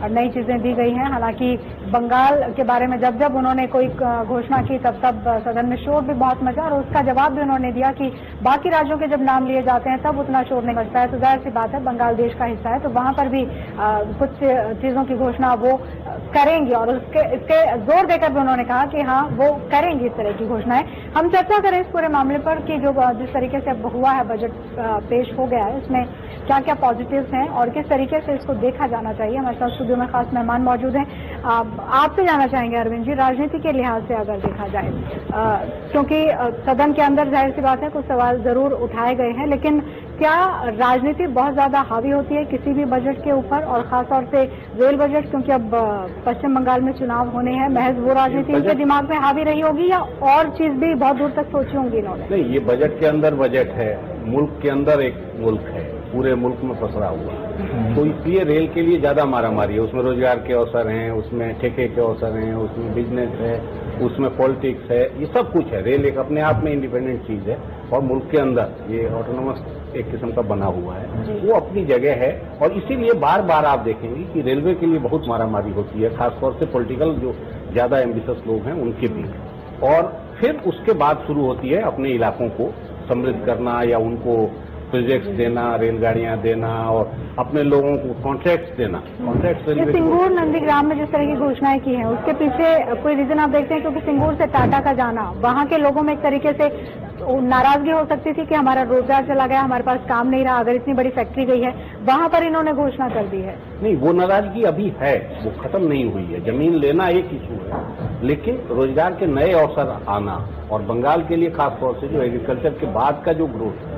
नई चीजें दी गई हैं। हालांकि बंगाल के बारे में जब जब उन्होंने कोई घोषणा की तब तब सदन में शोर भी बहुत मचा और उसका जवाब भी उन्होंने दिया कि बाकी राज्यों के जब नाम लिए जाते हैं तब उतना शोर नहीं मचता है। तो जाहिर सी बात है, बंगाल देश का हिस्सा है तो वहां पर भी कुछ चीजों की घोषणा वो करेंगी और इसके जोर देकर भी उन्होंने कहा कि हाँ वो करेंगी इस तरह की घोषणाएं। हम चर्चा करें इस पूरे मामले पर कि जो जिस तरीके से अब हुआ है बजट पेश हो गया है, इसमें क्या क्या पॉजिटिव्स हैं और किस तरीके से इसको देखा जाना चाहिए। हमारे साथ स्टूडियो में खास मेहमान मौजूद हैं। आपसे जानना चाहेंगे अरविंद जी, राजनीति के लिहाज से अगर देखा जाए, क्योंकि सदन के अंदर जाहिर सी बात है कुछ सवाल जरूर उठाए गए हैं, लेकिन क्या राजनीति बहुत ज्यादा हावी होती है किसी भी बजट के ऊपर और खासतौर से रेल बजट, क्योंकि अब पश्चिम बंगाल में चुनाव होने हैं, महज वो राजनीति इनके दिमाग में हावी रही होगी या और चीज भी बहुत दूर तक सोची होंगी इन्होंने? नहीं, ये बजट के अंदर बजट है, मुल्क के अंदर एक मुल्क है, पूरे मुल्क में पसरा हुआ, तो इसलिए रेल के लिए ज्यादा मारामारी है। उसमें रोजगार के अवसर हैं, उसमें ठेके के अवसर हैं, उसमें बिजनेस है, उसमें पॉलिटिक्स है, ये सब कुछ है। रेल एक अपने आप में इंडिपेंडेंट चीज है और मुल्क के अंदर ये ऑटोनोमस एक किस्म का बना हुआ है, वो अपनी जगह है। और इसीलिए बार बार आप देखेंगे कि रेलवे के लिए बहुत मारामारी होती है, खासतौर से पॉलिटिकल जो ज्यादा एम्बिशियस लोग हैं उनके बीच। और फिर उसके बाद शुरू होती है अपने इलाकों को समृद्ध करना या उनको प्रोजेक्ट्स देना, रेलगाड़ियां देना और अपने लोगों को कॉन्ट्रैक्ट्स देना। कॉन्ट्रैक्ट्स सिंगूर नंदीग्राम में जिस तरह की घोषणाएं की हैं उसके पीछे कोई रीजन आप देखते हैं? क्योंकि सिंगूर से टाटा का जाना, वहां के लोगों में एक तरीके से नाराजगी हो सकती थी कि हमारा रोजगार चला गया, हमारे पास काम नहीं रहा, अगर इतनी बड़ी फैक्ट्री गई है, वहां पर इन्होंने घोषणा कर दी है। नहीं, वो नाराजगी अभी है, वो खत्म नहीं हुई है। जमीन लेना एक इशू है, लेकिन रोजगार के नए अवसर आना और बंगाल के लिए खासतौर से जो एग्रीकल्चर के बाद का जो ग्रोथ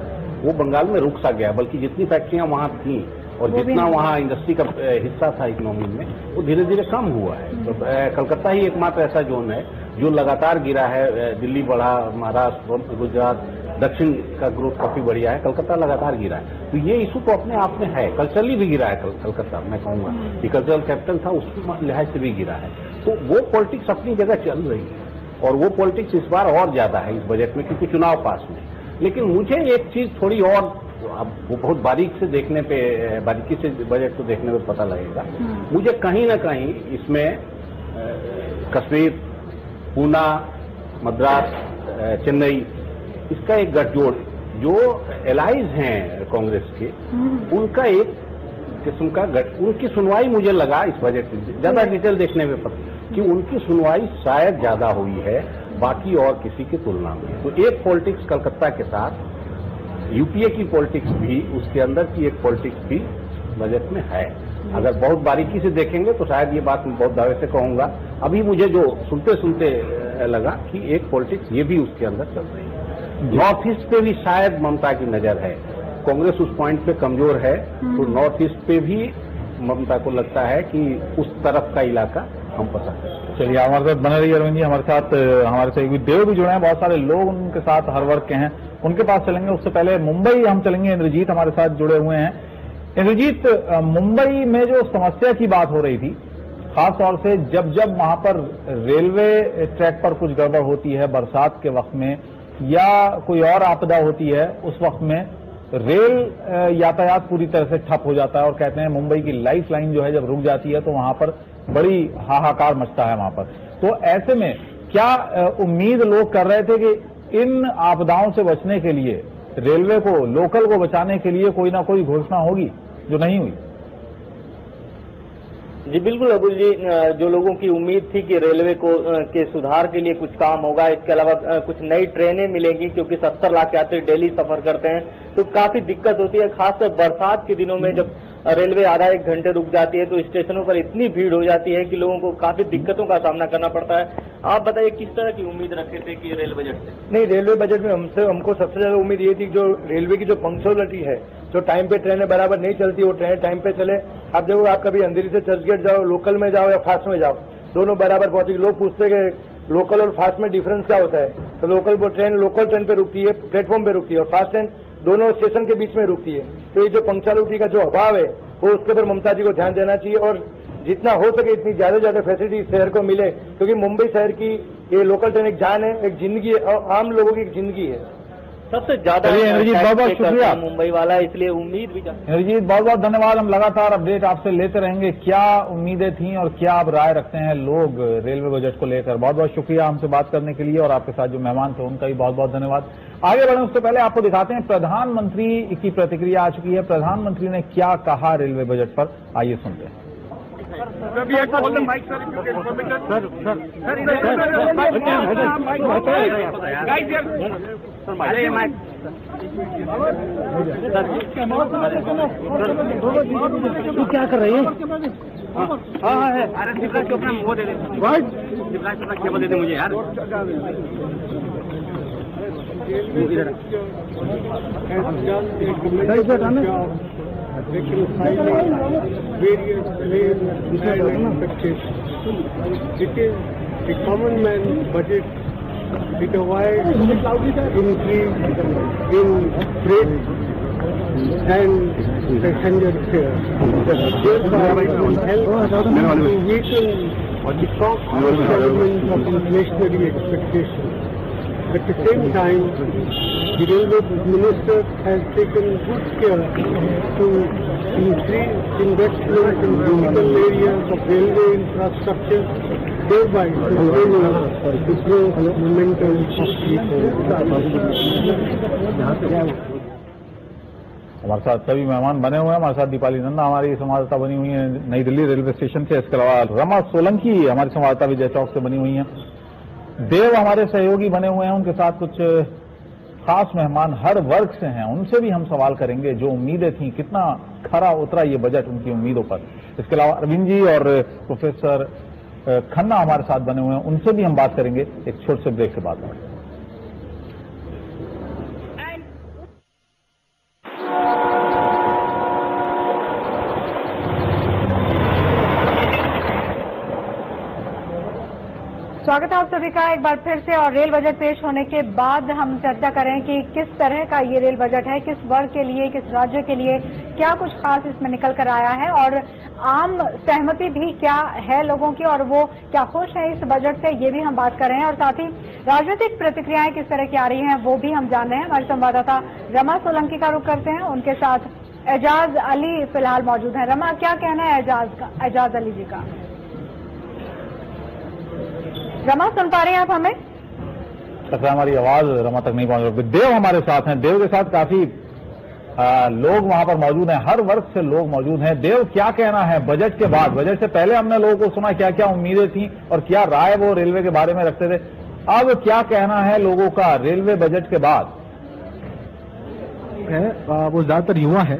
वो बंगाल में रुक सा गया, बल्कि जितनी फैक्ट्रियां वहां थी और जितना वहां इंडस्ट्री का हिस्सा था इकोनॉमी में वो धीरे धीरे कम हुआ है। तो कलकत्ता ही एकमात्र ऐसा जोन है जो लगातार गिरा है। दिल्ली बढ़ा, महाराष्ट्र, गुजरात, दक्षिण का ग्रोथ काफी बढ़िया है, कलकत्ता लगातार गिरा है। तो ये इशू तो अपने आप में है। कल्चरली भी गिरा है कलकत्ता, मैं कहूंगा कि कल्चरल कैपिटल था, उसके लिहाज से भी गिरा है। तो वो पॉलिटिक्स अपनी जगह चल रही है और वो पॉलिटिक्स इस बार और ज्यादा है इस बजट में, क्योंकि चुनाव पास में। लेकिन मुझे एक चीज थोड़ी और, अब वो बहुत बारीकी से बजट को देखने में पता लगेगा, मुझे कहीं ना कहीं इसमें कश्मीर, पूना, मद्रास, चेन्नई, इसका एक गठजोड़ जो एलाइज हैं कांग्रेस के, उनका एक किस्म का उनकी सुनवाई मुझे लगा इस बजट में ज्यादा डिटेल देखने में पता कि उनकी सुनवाई शायद ज्यादा हुई है बाकी और किसी की तुलना में। तो एक पॉलिटिक्स कलकत्ता के साथ यूपीए की पॉलिटिक्स भी, उसके अंदर की एक पॉलिटिक्स भी बजट में है। अगर बहुत बारीकी से देखेंगे तो शायद ये बात मैं बहुत दावे से कहूंगा। अभी मुझे जो सुनते सुनते लगा कि एक पॉलिटिक्स ये भी उसके अंदर चल रही है। नॉर्थ ईस्ट पे भी शायद ममता की नजर है, कांग्रेस उस पॉइंट पे कमजोर है, तो नॉर्थ ईस्ट पे भी ममता को लगता है कि उस तरफ का इलाका हम पसंद करते। चलिए हमारे साथ बने रहिए अरविंद जी। हमारे साथ हमारे से देव भी जुड़े हैं, बहुत सारे लोग उनके साथ हर वर्ग के हैं, उनके पास चलेंगे। उससे पहले मुंबई हम चलेंगे, इंद्रजीत हमारे साथ जुड़े हुए हैं। इंद्रजीत, मुंबई में जो समस्या की बात हो रही थी, खास तौर से जब जब वहां पर रेलवे ट्रैक पर कुछ गड़बड़ होती है बरसात के वक्त में या कोई और आपदा होती है, उस वक्त में रेल यातायात पूरी तरह से ठप हो जाता है और कहते हैं मुंबई की लाइफ लाइन जो है जब रुक जाती है तो वहां पर बड़ी हाहाकार मचता है वहां पर। तो ऐसे में क्या उम्मीद लोग कर रहे थे कि इन आपदाओं से बचने के लिए रेलवे को, लोकल को बचाने के लिए कोई ना कोई घोषणा होगी, जो नहीं हुई? जी बिल्कुल अबुल जी, जो लोगों की उम्मीद थी कि रेलवे को के सुधार के लिए कुछ काम होगा, इसके अलावा कुछ नई ट्रेनें मिलेंगी, क्योंकि 70 लाख यात्री डेली सफर करते हैं तो काफी दिक्कत होती है। खासकर बरसात के दिनों में जब रेलवे आधा एक घंटे रुक जाती है तो स्टेशनों पर इतनी भीड़ हो जाती है कि लोगों को काफी दिक्कतों का सामना करना पड़ता है। आप बताइए किस तरह की उम्मीद रखे थे कि रेल बजट से? नहीं, रेलवे बजट में हमको सबसे ज्यादा उम्मीद ये थी जो रेलवे की जो पंक्चुअलिटी है, जो टाइम पे ट्रेनें बराबर नहीं चलती, वो ट्रेनें टाइम पे चले। आप देखो, आप कभी अंधेरी से चर्चगेट जाओ, लोकल में जाओ या फास्ट में जाओ, दोनों बराबर पहुंचेगी। लोग पूछते हैं कि लोकल और फास्ट में डिफरेंस क्या होता है, तो लोकल ट्रेन पे रुकती है, प्लेटफॉर्म पे रुकती है, और फास्ट ट्रेन दोनों स्टेशन के बीच में रुकती है। तो ये जो पंक्चुअलिटी का जो अभाव है वो उसके ऊपर ममता जी को ध्यान देना चाहिए और जितना हो सके इतनी ज्यादा फैसिलिटी शहर को मिले, क्योंकि मुंबई शहर की ये लोकल ट्रेन एक जान है, एक जिंदगी है और आम लोगों की एक जिंदगी है। सबसे ज्यादा बहुत बहुत शुक्रिया मुंबई वाला, इसलिए उम्मीद भी। इंद्रजीत, बहुत बहुत धन्यवाद। हम लगातार अपडेट आपसे लेते रहेंगे, क्या उम्मीदें थी और क्या अब राय रखते हैं लोग रेलवे बजट को लेकर। बहुत बहुत शुक्रिया हमसे बात करने के लिए और आपके साथ जो मेहमान थे उनका भी बहुत बहुत धन्यवाद। आगे बढ़े उससे पहले आपको दिखाते हैं प्रधानमंत्री की प्रतिक्रिया आ चुकी है। प्रधानमंत्री ने क्या कहा रेलवे बजट पर, आइए सुनते हैं। तू क्या कर रही है? हाँ है, अरे शिवराज को अपना वो दे दे, शिवराज को अपना केबल दे दे मुझे यार। various claims and expectations. It is a common man's budget with a wide increase in freight and passenger fares. Thereby, it will help to weaken the soft elements of inflationary expectations. At the same time, the railway minister has taken good care to increase investment in critical areas of railway infrastructure, thereby sustaining the growth momentum of हमारे साथ सभी मेहमान बने हुए हैं। हमारे साथ दीपाली नंदा हमारी संवाददाता बनी हुई है नई दिल्ली रेलवे स्टेशन से। इसके अलावा रमा सोलंकी हमारी संवाददाता विजय चौक से बनी हुई है। देव हमारे सहयोगी बने हुए हैं, उनके साथ कुछ खास मेहमान हर वर्ग से हैं, उनसे भी हम सवाल करेंगे जो उम्मीदें थी, कितना खरा उतरा ये बजट उनकी उम्मीदों पर। इसके अलावा अरविंद जी और प्रोफेसर खन्ना हमारे साथ बने हुए हैं, उनसे भी हम बात करेंगे एक छोटे से ब्रेक के बाद। स्वागत है आप सभी का एक बार फिर से। और रेल बजट पेश होने के बाद हम चर्चा करें कि किस तरह का ये रेल बजट है, किस वर्ग के लिए, किस राज्य के लिए, क्या कुछ खास इसमें निकल कर आया है और आम सहमति भी क्या है लोगों की और वो क्या खुश है इस बजट से, ये भी हम बात कर रहे हैं। और साथ ही राजनीतिक प्रतिक्रियाएं किस तरह की आ रही हैं वो भी हम जान रहे हैं। हमारे संवाददाता रमा सोलंकी का रुख करते हैं, उनके साथ एजाज अली फिलहाल मौजूद है। रमा, क्या कहना है एजाज अली जी का? रमा, सुन पा रहे हैं आप हमें? अच्छा, हमारी आवाज रमा तक नहीं पहुंच रही। देव हमारे साथ हैं, देव के साथ काफी लोग वहां पर मौजूद हैं, हर वर्ग से लोग मौजूद हैं। देव, क्या कहना है बजट के बाद? बजट से पहले हमने लोगों को सुना क्या क्या उम्मीदें थी और क्या राय वो रेलवे के बारे में रखते थे, अब क्या कहना है लोगों का रेलवे बजट के बाद? वो ज्यादातर युवा है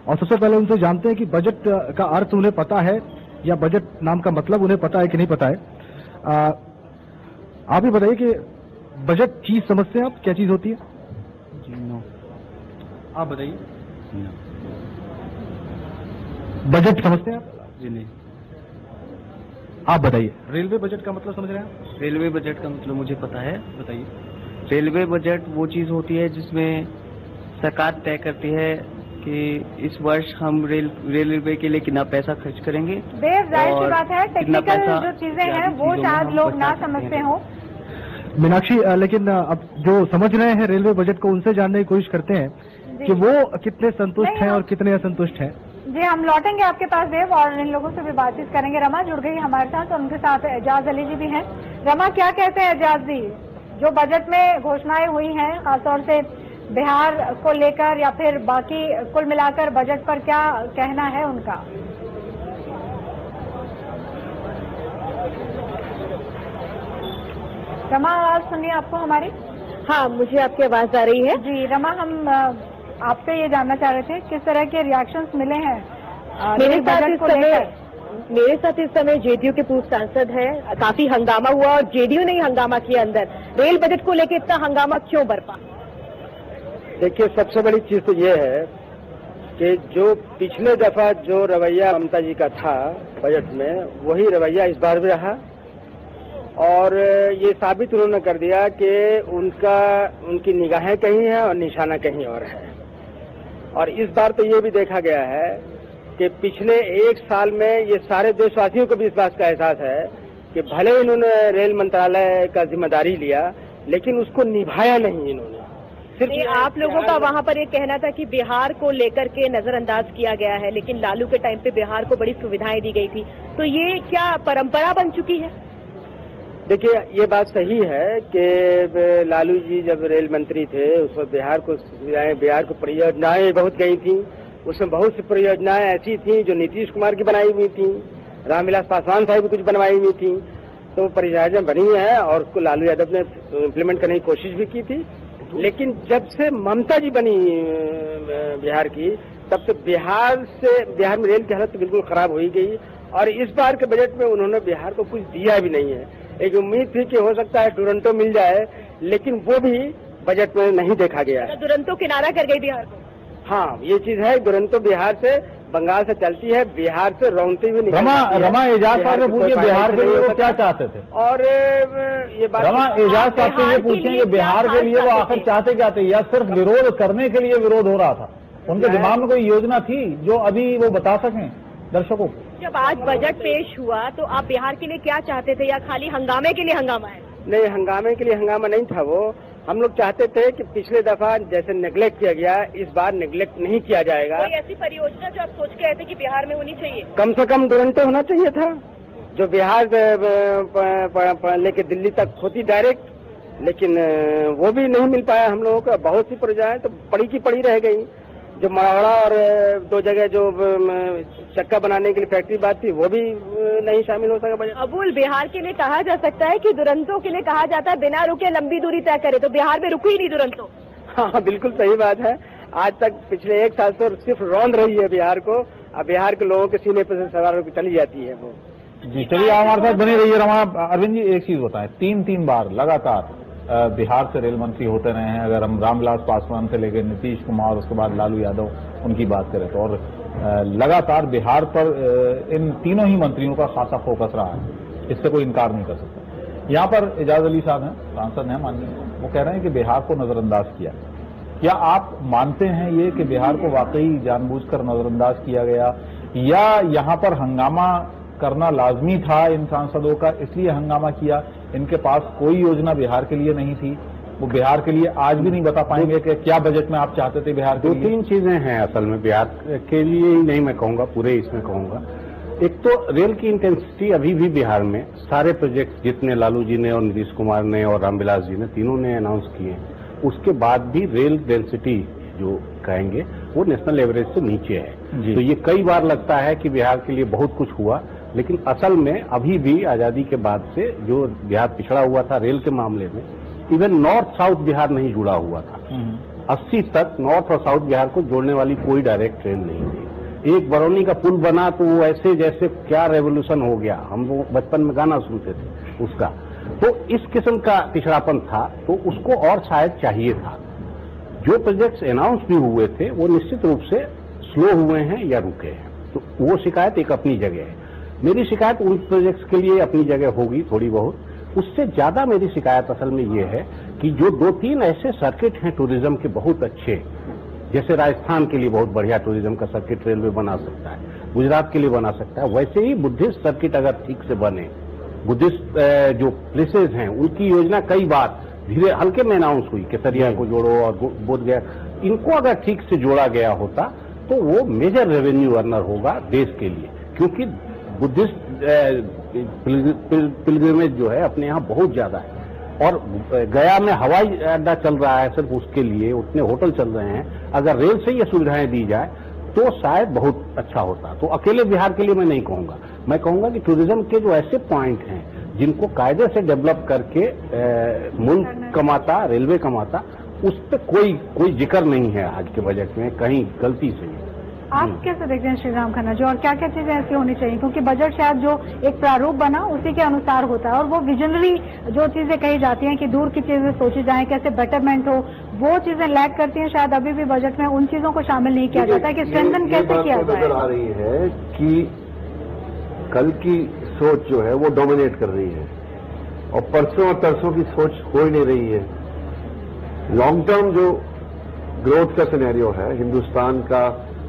और सबसे पहले उनसे जानते हैं कि बजट का अर्थ उन्हें पता है या बजट नाम का मतलब उन्हें पता है कि नहीं पता है। आप ही बताइए कि बजट चीज समझते हैं आप, क्या चीज होती है? जी नो। आप बताइए। बजट समझते हैं आप? जी नहीं। आप बताइए, रेलवे बजट का मतलब समझ रहे हैं आप? रेलवे बजट का मतलब मुझे पता है, बताइए। रेलवे बजट वो चीज होती है जिसमें सरकार तय करती है कि इस वर्ष हम रेलवे के लिए कितना पैसा खर्च करेंगे। देव, जाहिर सी बात है टेक्निकल जो चीजें हैं वो शायद लोग ना समझते हों। मीनाक्षी, लेकिन अब जो समझ रहे हैं रेलवे बजट को उनसे जानने की कोशिश करते हैं कि वो कितने संतुष्ट हैं और कितने असंतुष्ट हैं। जी, हम लौटेंगे आपके पास देव और इन लोगों से भी बातचीत करेंगे। रमा जुड़ गई हमारे साथ और उनके साथ एजाज अली जी भी हैं। रमा, क्या कहते हैं एजाज जी, जो बजट में घोषणाएं हुई हैं खासतौर से बिहार को लेकर या फिर बाकी कुल मिलाकर बजट पर क्या कहना है उनका? रमा, आवाज सुनिए आपको हमारी? हाँ, मुझे आपकी आवाज आ रही है। जी रमा, हम आपसे ये जानना चाह रहे थे किस तरह के रिएक्शंस मिले हैं मेरे साथ इस समय जेडीयू के पूर्व सांसद हैं। काफी हंगामा हुआ और जेडीयू ने ही हंगामा किया अंदर। रेल बजट को लेकर इतना हंगामा क्यों बरपा? देखिए, सबसे बड़ी चीज तो ये है कि जो पिछले दफा जो रवैया ममता जी का था बजट में, वही रवैया इस बार भी रहा और ये साबित उन्होंने कर दिया कि उनकी निगाहें कहीं हैं और निशाना कहीं और है। और इस बार तो ये भी देखा गया है कि पिछले एक साल में ये सारे देशवासियों को भी इस बात का एहसास है कि भले इन्होंने रेल मंत्रालय का जिम्मेदारी लिया लेकिन उसको निभाया नहीं इन्होंने। सिर्फ आप लोगों का वहाँ पर ये कहना था कि बिहार को लेकर के नजरअंदाज किया गया है, लेकिन लालू के टाइम पे बिहार को बड़ी सुविधाएं दी गई थी, तो ये क्या परंपरा बन चुकी है? देखिए, ये बात सही है कि लालू जी जब रेल मंत्री थे उस वक्त बिहार को परियोजनाएं बहुत गई थी। उसमें बहुत सी परियोजनाएं ऐसी थी जो नीतीश कुमार की बनाई हुई थी, रामविलास पासवान साहब की कुछ बनवाई हुई थी, तो परियोजनाएं बनी है और उसको लालू यादव ने इम्प्लीमेंट करने की कोशिश भी की थी। लेकिन जब से ममता जी बनी बिहार की, तब से बिहार में रेल की हालत बिल्कुल खराब हो ही गई और इस बार के बजट में उन्होंने बिहार को कुछ दिया भी नहीं है। एक उम्मीद थी कि हो सकता है दुरंतो मिल जाए, लेकिन वो भी बजट में नहीं देखा गया है। दुरंतो किनारा कर गई बिहार को। हाँ, ये चीज है, दुरंतो बिहार से बंगाल से चलती है, बिहार से रोंगती हुई नहीं। रमा एजाज साहब से पूछिए बिहार के लिए वो क्या चाहते थे? और ये बात रमा एजाज साहब से ये पूछें कि बिहार के लिए वो आखिर चाहते क्या थे, या सिर्फ विरोध करने के लिए विरोध हो रहा था? उनके दिमाग में कोई योजना थी जो अभी वो बता सकें दर्शकों को? जब आज बजट पेश हुआ तो आप बिहार के लिए क्या चाहते थे या खाली हंगामे के लिए हंगामा है? नहीं, हंगामे के लिए हंगामा नहीं था वो। हम लोग चाहते थे कि पिछले दफा जैसे नेग्लेक्ट किया गया, इस बार नेग्लेक्ट नहीं किया जाएगा। कोई ऐसी परियोजना जो आप सोच के आए थे कि बिहार में होनी चाहिए? कम से कम दुरंतो होना चाहिए था, जो बिहार लेके दिल्ली तक होती डायरेक्ट, लेकिन वो भी नहीं मिल पाया हम लोगों को। बहुत सी परियोजनाएं तो पड़ी की पड़ी रह गई। जो मराड़ा और दो जगह जो चक्का बनाने के लिए फैक्ट्री बात थी, वो भी नहीं शामिल हो सका बजट। अबुल, बिहार के लिए कहा जा सकता है कि दुरंतो के लिए कहा जाता है बिना रुके लंबी दूरी तय करे, तो बिहार में रुकी ही नहीं दुरंतो। हाँ, बिल्कुल सही बात है। आज तक पिछले एक साल से सिर्फ रौंद रही है बिहार को। अब बिहार के लोगों के सीने पर से सवार होकर चली जाती है वो। जी, चलिए आप हमारे साथ बने रहिए। रमा, अरविंद जी एक चीज बताएं, तीन बार लगातार बिहार से रेल मंत्री होते रहे हैं। अगर हम रामविलास पासवान से लेकर नीतीश कुमार, उसके बाद लालू यादव, उनकी बात करें तो, और लगातार बिहार पर इन तीनों ही मंत्रियों का खासा फोकस रहा है, इससे कोई इनकार नहीं कर सकता। यहाँ पर एजाज अली साहब हैं, सांसद हैं माननीय, वो कह रहे हैं कि बिहार को नजरअंदाज किया। क्या आप मानते हैं ये कि बिहार को वाकई जानबूझकर नजरअंदाज किया गया, या यहाँ पर हंगामा करना लाजमी था इन सांसदों का, इसलिए हंगामा किया? इनके पास कोई योजना बिहार के लिए नहीं थी, वो बिहार के लिए आज भी नहीं बता पाएंगे कि क्या बजट में आप चाहते थे बिहार के लिए? दो तीन चीजें हैं असल में बिहार के लिए ही नहीं, मैं कहूंगा पूरे इसमें कहूंगा। एक तो रेल की इंटेंसिटी अभी भी बिहार में सारे प्रोजेक्ट जितने लालू जी ने और नीतीश कुमार ने और रामविलास जी ने तीनों ने अनाउंस किए, उसके बाद भी रेल डेंसिटी जो कहेंगे वो नेशनल एवरेज से नीचे है। तो ये कई बार लगता है कि बिहार के लिए बहुत कुछ हुआ, लेकिन असल में अभी भी आजादी के बाद से जो बिहार पिछड़ा हुआ था रेल के मामले में, इवन नॉर्थ साउथ बिहार नहीं जुड़ा हुआ था। 80 तक नॉर्थ और साउथ बिहार को जोड़ने वाली कोई डायरेक्ट ट्रेन नहीं थी। एक बरौनी का पुल बना तो वो ऐसे जैसे क्या रेवोल्यूशन हो गया, हम वो बचपन में गाना सुनते थे उसका। तो इस किस्म का पिछड़ापन था, तो उसको और शायद चाहिए था। जो प्रोजेक्ट्स अनाउंस भी हुए थे वो निश्चित रूप से स्लो हुए हैं या रुके हैं, तो वो शिकायत एक अपनी जगह है। मेरी शिकायत उन प्रोजेक्ट्स के लिए अपनी जगह होगी थोड़ी बहुत, उससे ज्यादा मेरी शिकायत असल में ये है कि जो 2-3 ऐसे सर्किट हैं टूरिज्म के बहुत अच्छे, जैसे राजस्थान के लिए बहुत बढ़िया टूरिज्म का सर्किट रेलवे बना सकता है, गुजरात के लिए बना सकता है, वैसे ही बुद्धिस्ट सर्किट अगर ठीक से बने, बुद्धिस्ट जो प्लेसेस हैं उनकी योजना कई बार धीरे हल्के में अनाउंस हुई, केसरिया को जोड़ो और बोध गया, इनको अगर ठीक से जोड़ा गया होता तो वो मेजर रेवेन्यू अर्नर होगा देश के लिए, क्योंकि बुद्धिस्ट पिलग्रिमेज जो है अपने यहाँ बहुत ज्यादा है। और गया में हवाई अड्डा चल रहा है सिर्फ उसके लिए, उतने होटल चल रहे हैं, अगर रेल से ये सुविधाएं दी जाए तो शायद बहुत अच्छा होता। तो अकेले बिहार के लिए मैं नहीं कहूंगा, मैं कहूंगा कि टूरिज्म के जो ऐसे पॉइंट हैं जिनको कायदे से डेवलप करके मुल्क कमाता, रेलवे कमाता, उस पर कोई जिक्र नहीं है आज के बजट में, कहीं गलती से। आप कैसे देखते हैं श्रीराम खन्ना जी, और क्या क्या चीजें ऐसी होनी चाहिए, क्योंकि बजट शायद जो एक प्रारूप बना उसी के अनुसार होता है, और वो विजनरी जो चीजें कही जाती हैं कि दूर की चीजें सोची जाएं, कैसे बेटरमेंट हो, वो चीजें लैक करती हैं शायद अभी भी बजट में। उन चीजों को शामिल नहीं किया जाता है कि स्ट्रेंथन कैसे किया जाए। नजर आ रही है कि कल की सोच जो है वो डोमिनेट कर रही है और परसों और तरसों की सोच हो ही नहीं रही है। लॉन्ग टर्म जो ग्रोथ का सिनेरियो है, हिंदुस्तान का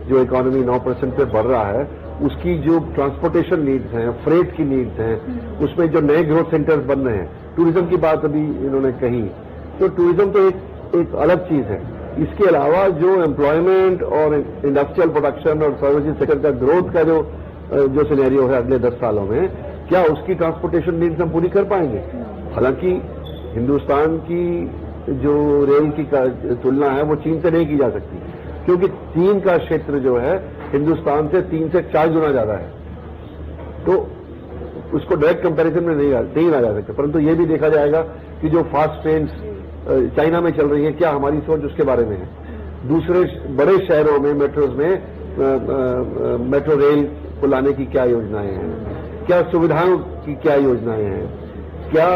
जो इकोनॉमी 9% पे बढ़ रहा है, उसकी जो ट्रांसपोर्टेशन नीड्स हैं, फ्रेट की नीड्स हैं, उसमें जो नए ग्रोथ सेंटर्स बन रहे हैं, टूरिज्म की बात अभी इन्होंने कही, तो टूरिज्म तो एक अलग चीज है। इसके अलावा जो एम्प्लॉयमेंट और इंडस्ट्रियल प्रोडक्शन और सर्विसेज सेक्टर का ग्रोथ का जो सिनेरियो है अगले 10 सालों में, क्या उसकी ट्रांसपोर्टेशन नीड्स हम पूरी कर पाएंगे? हालांकि हिंदुस्तान की जो रेल की तुलना है वो चीन से नहीं की जा सकती, क्योंकि चीन का क्षेत्र जो है हिंदुस्तान से 3 से 4 गुना ज्यादा है, तो उसको डायरेक्ट कंपैरिजन में नहीं ला जा सकता। परंतु ये भी देखा जाएगा कि जो फास्ट ट्रेन चाइना में चल रही है, क्या हमारी सोच उसके बारे में है? दूसरे बड़े शहरों में मेट्रोज में मेट्रो रेल को लाने की क्या योजनाएं हैं, क्या सुविधाओं की क्या योजनाएं हैं, क्या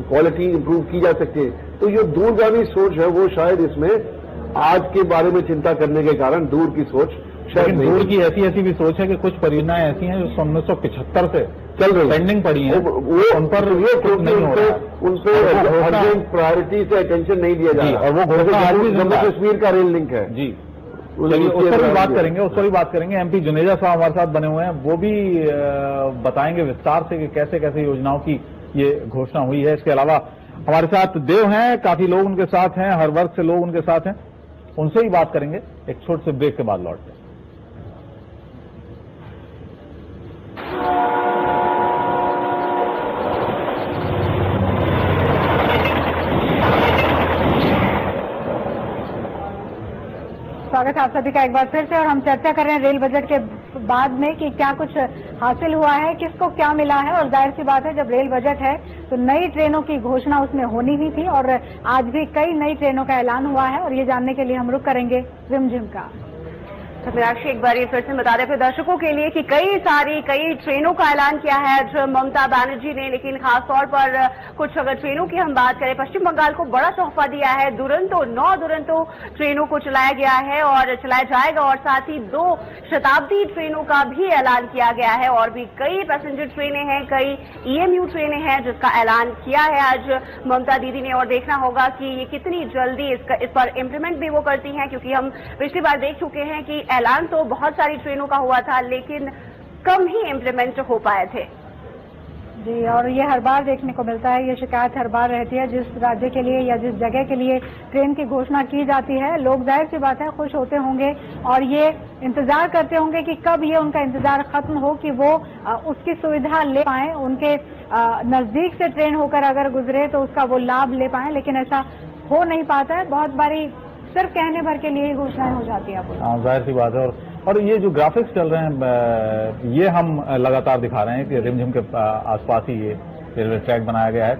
क्वालिटी इंप्रूव की जा सकती है? तो ये दूरगामी सोच है वो शायद इसमें आज के बारे में चिंता करने के कारण दूर की सोच शायद नहीं। दूर की ऐसी भी सोच है कि कुछ परियोजनाएं ऐसी हैं जो 1975 से चल रही पेंडिंग पड़ी हैं, उन पर उन पर प्रायोरिटी से अटेंशन नहीं दिया जा रहा, और वो जम्मू कश्मीर का रेल लिंक है जी। चलिए उस पर भी बात करेंगे। एमपी जुनेजा साहब हमारे साथ बने हुए हैं, वो भी बताएंगे विस्तार से कि कैसे कैसे योजनाओं की ये घोषणा हुई है। इसके अलावा हमारे साथ देव हैं, काफी लोग उनके साथ हैं, हर वर्ग से लोग उनके साथ हैं, उनसे ही बात करेंगे एक छोटे से ब्रेक के बाद लौटते हैं। स्वागत है आप सभी का एक बार फिर से, और हम चर्चा कर रहे हैं रेल बजट के बाद में कि क्या कुछ हासिल हुआ है, किसको क्या मिला है। और जाहिर सी बात है, जब रेल बजट है तो नई ट्रेनों की घोषणा उसमें होनी ही थी, और आज भी कई नई ट्रेनों का ऐलान हुआ है, और ये जानने के लिए हम रुक करेंगे रिमझिम का। तो मीनाक्षी एक बार फिर से बता दें अपने दर्शकों के लिए कि कई ट्रेनों का ऐलान किया है ममता बनर्जी ने, लेकिन खासतौर पर कुछ अगर ट्रेनों की हम बात करें, पश्चिम बंगाल को बड़ा तोहफा दिया है। 9 दुरंतो ट्रेनों को चलाया गया है और चलाया जाएगा, और साथ ही 2 शताब्दी ट्रेनों का भी ऐलान किया गया है, और भी कई पैसेंजर ट्रेनें हैं, कई EMU ट्रेनें हैं जिसका ऐलान किया है आज ममता दीदी ने। और देखना होगा कि ये कितनी जल्दी इस पर इम्प्लीमेंट भी वो करती हैं, क्योंकि हम पिछली बार देख चुके हैं कि ऐलान तो बहुत सारी ट्रेनों का हुआ था, लेकिन कम ही इम्प्लीमेंट हो पाए थे जी। और ये हर बार देखने को मिलता है, ये शिकायत हर बार रहती है, जिस राज्य के लिए या जिस जगह के लिए ट्रेन की घोषणा की जाती है, लोग जाहिर सी बात है खुश होते होंगे और ये इंतजार करते होंगे कि कब ये उनका इंतजार खत्म हो, कि वो उसकी सुविधा ले पाएं, उनके नजदीक से ट्रेन होकर अगर गुजरे तो उसका वो लाभ ले पाएं, लेकिन ऐसा हो नहीं पाता है। बहुत बारी सिर्फ कहने भर के लिए ही घोषणाएं हो जाती है। जाहिर सी बात है, और और ये जो ग्राफिक्स चल रहे हैं ये हम लगातार दिखा रहे हैं कि रिमझिम के आसपास ही ये रेलवे ट्रैक बनाया गया है।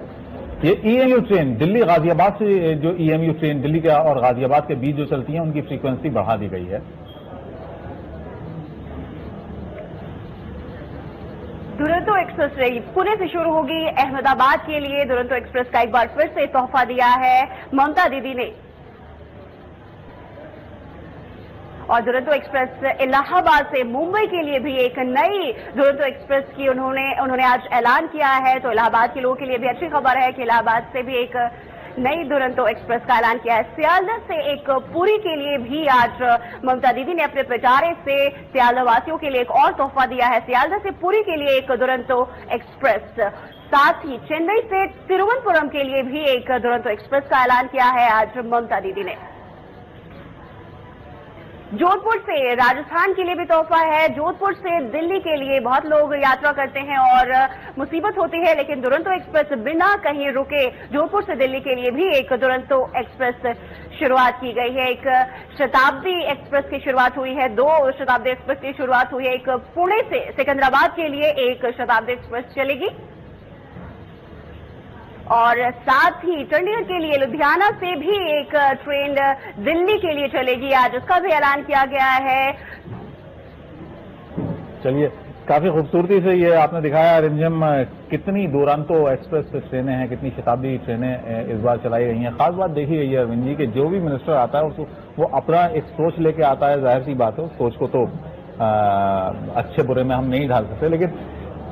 ये ईएमयू ट्रेन दिल्ली गाजियाबाद से, जो ईएमयू ट्रेन दिल्ली के और गाजियाबाद के बीच जो चलती है उनकी फ्रीक्वेंसी बढ़ा दी गई है। दुरंतो एक्सप्रेस पुणे से शुरू होगी, अहमदाबाद के लिए दुरंतो एक्सप्रेस का एक बार फिर से तोहफा दिया है ममता दीदी ने। और दुरंतो एक्सप्रेस इलाहाबाद से मुंबई के लिए भी एक नई दुरंतो एक्सप्रेस की उन्होंने आज ऐलान किया है। तो इलाहाबाद के लोगों के लिए भी अच्छी खबर है कि इलाहाबाद से भी एक नई दुरंतो एक्सप्रेस का ऐलान किया है। सियालदह से एक पुरी के लिए भी आज ममता दीदी ने अपने पिटारे से सियालदह वासियों के लिए एक और तोहफा दिया है। सियालदह से पुरी के लिए एक दुरंतो एक्सप्रेस, साथ ही चेन्नई से तिरुवनंतपुरम के लिए भी एक दुरंतो एक्सप्रेस का ऐलान किया है आज ममता दीदी ने। जोधपुर से राजस्थान के लिए भी तोहफा है। जोधपुर से दिल्ली के लिए बहुत लोग यात्रा करते हैं और मुसीबत होती है, लेकिन दुरंतो एक्सप्रेस बिना कहीं रुके जोधपुर से दिल्ली के लिए भी एक दुरंतो एक्सप्रेस शुरुआत की गई है। एक शताब्दी एक्सप्रेस की शुरुआत हुई है, 2 शताब्दी एक्सप्रेस की शुरुआत हुई है। एक पुणे से सिकंदराबाद के लिए एक शताब्दी एक्सप्रेस चलेगी और साथ ही चंडीगढ़ के लिए लुधियाना से भी एक ट्रेन दिल्ली के लिए चलेगी, आज उसका भी ऐलान किया गया है। चलिए, काफी खूबसूरती से ये आपने दिखाया रिमझिम कितनी दुरंतो एक्सप्रेस ट्रेनें हैं, कितनी शताब्दी ट्रेनें इस बार चलाई गई हैं। खास बात देखी गई है अरविंद जी कि जो भी मिनिस्टर आता है उसको वो अपना एक सोच लेके आता है। जाहिर सी बात है, उस सोच को तो अच्छे बुरे में हम नहीं ढाल सकते, लेकिन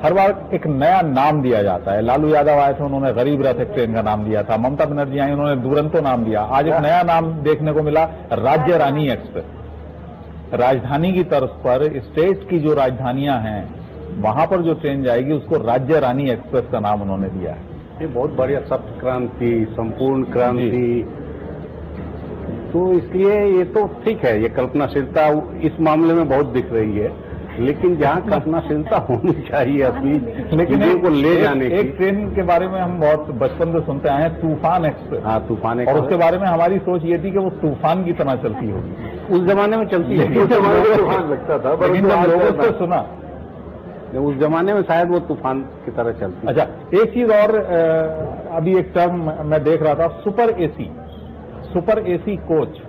हर बार एक नया नाम दिया जाता है। लालू यादव आए थे, उन्होंने गरीब रथ एक ट्रेन का नाम दिया था। ममता बनर्जी आई, उन्होंने दुरंतो नाम दिया। आज एक नया नाम देखने को मिला, राज्य रानी एक्सप्रेस। राजधानी की तर्ज पर स्टेट की जो राजधानियां हैं वहां पर जो ट्रेन जाएगी उसको राज्य रानी एक्सप्रेस का नाम उन्होंने दिया है। ये बहुत बढ़िया सप्त क्रांति, संपूर्ण क्रांति। तो इसलिए ये तो ठीक है, ये कल्पनाशीलता इस मामले में बहुत दिख रही है, लेकिन जहाँ कल्पनाशीलता होनी चाहिए अपनी चीजों को ले जाने की। एक ट्रेन के बारे में हम बहुत बचपन से सुनते आए हैं, तूफान एक्सप्रेस। हाँ, तूफान एक्सप्रेस। और उसके बारे में हमारी सोच ये थी कि वो तूफान की तरह चलती होगी। उस जमाने में चलती है, उस जमाने में तूफान लगता था, लेकिन जब लोगों से सुना उस जमाने में शायद वो तूफान की तरह चलती। अच्छा, एक चीज और अभी एक टर्म मैं देख रहा था, सुपर एसी कोच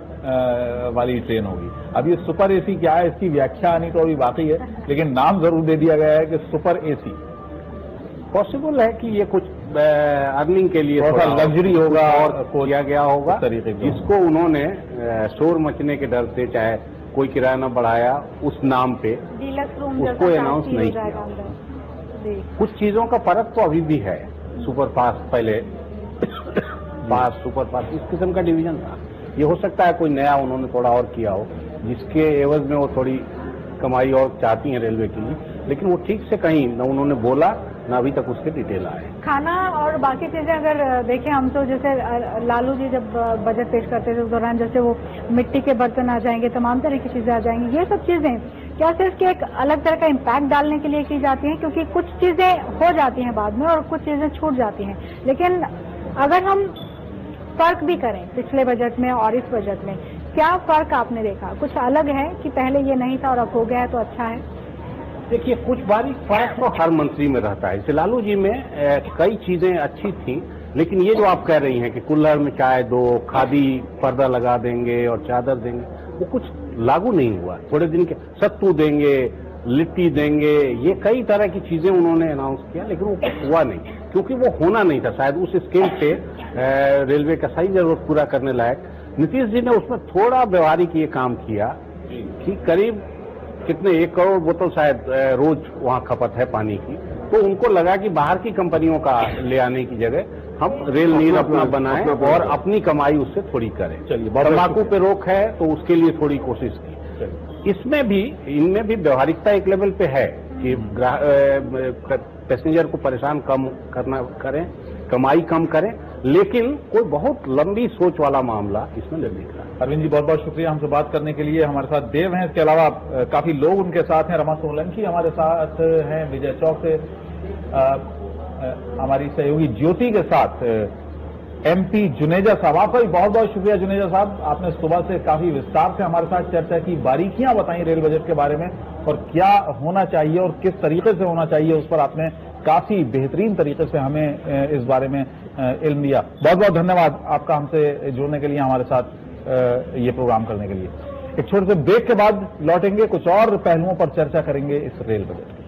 वाली ट्रेन होगी। अब ये सुपर एसी क्या है, इसकी व्याख्या आनी तो अभी बाकी है, लेकिन नाम जरूर दे दिया गया है कि सुपर एसी। पॉसिबल है कि ये कुछ अर्निंग के लिए थोड़ा लग्जरी होगा और किया गया होगा, जिसको उन्होंने शोर मचने के डर से, चाहे कोई किराया न बढ़ाया उस नाम पे, उसको अनाउंस नहीं किया। कुछ चीजों का फर्क तो अभी भी है। सुपर फास्ट पहले फास्ट, सुपर फास्ट इस किस्म का डिवीजन था। ये हो सकता है कोई नया उन्होंने थोड़ा और किया हो, जिसके एवज में वो थोड़ी कमाई और चाहती हैं रेलवे के लिए, लेकिन वो ठीक से कहीं न उन्होंने बोला न अभी तक उसके डिटेल आए। खाना और बाकी चीजें अगर देखें हम तो, जैसे लालू जी जब बजट पेश करते थे उस दौरान जैसे वो मिट्टी के बर्तन आ जाएंगे, तमाम तरह की चीजें आ जाएंगी, ये सब चीजें क्या सिर्फ एक अलग तरह का इम्पैक्ट डालने के लिए की जाती हैं? क्योंकि कुछ चीजें हो जाती हैं बाद में और कुछ चीजें छूट जाती हैं, लेकिन अगर हम फर्क भी करें पिछले बजट में और इस बजट में, क्या फर्क आपने देखा? कुछ अलग है कि पहले ये नहीं था और अब हो गया है तो अच्छा है? देखिए, कुछ बारीक फर्क तो हर मंत्री में रहता है। लालू जी में कई चीजें अच्छी थी, लेकिन ये जो आप कह रही हैं कि कुल्हड़ में चाय दो, खादी पर्दा लगा देंगे और चादर देंगे, वो कुछ लागू नहीं हुआ। थोड़े दिन के सत्तू देंगे, लिट्टी देंगे, ये कई तरह की चीजें उन्होंने अनाउंस किया, लेकिन वो कुछ हुआ नहीं, क्योंकि वो होना नहीं था शायद उस स्केल पे रेलवे का सही जरूरत पूरा करने लायक। नीतीश जी ने उसमें थोड़ा व्यवहारिक ये काम किया कि करीब कितने 1 करोड़ बोतल शायद रोज वहां खपत है पानी की, तो उनको लगा कि बाहर की कंपनियों का ले आने की जगह हम रेल नीर अपना बनाएं और अपनी कमाई उससे थोड़ी करें। तंबाकू पे रोक है तो उसके लिए थोड़ी कोशिश की। इसमें भी, इनमें भी व्यवहारिकता एक लेवल पे है कि पैसेंजर को परेशान कम करना करें, कमाई कम करें, लेकिन कोई बहुत लंबी सोच वाला मामला इसमें नहीं दिख रहा। अरविंद जी, बहुत बहुत शुक्रिया हमसे बात करने के लिए। हमारे साथ देव हैं, इसके अलावा काफी लोग उनके साथ हैं। रमा सोलंकी हमारे साथ हैं विजय चौक से, हमारी सहयोगी ज्योति के साथ MP जुनेजा साहब। आपका भी बहुत बहुत शुक्रिया जुनेजा साहब, आपने सुबह से काफी विस्तार से हमारे साथ चर्चा की, बारीकियां बताई रेल बजट के बारे में और क्या होना चाहिए और किस तरीके से होना चाहिए, उस पर आपने काफी बेहतरीन तरीके से हमें इस बारे में इल्म दिया। बहुत बहुत धन्यवाद आपका हमसे जुड़ने के लिए, हमारे साथ ये प्रोग्राम करने के लिए। एक छोटे से ब्रेक के बाद लौटेंगे, कुछ और पहलुओं पर चर्चा करेंगे इस रेल बजट की।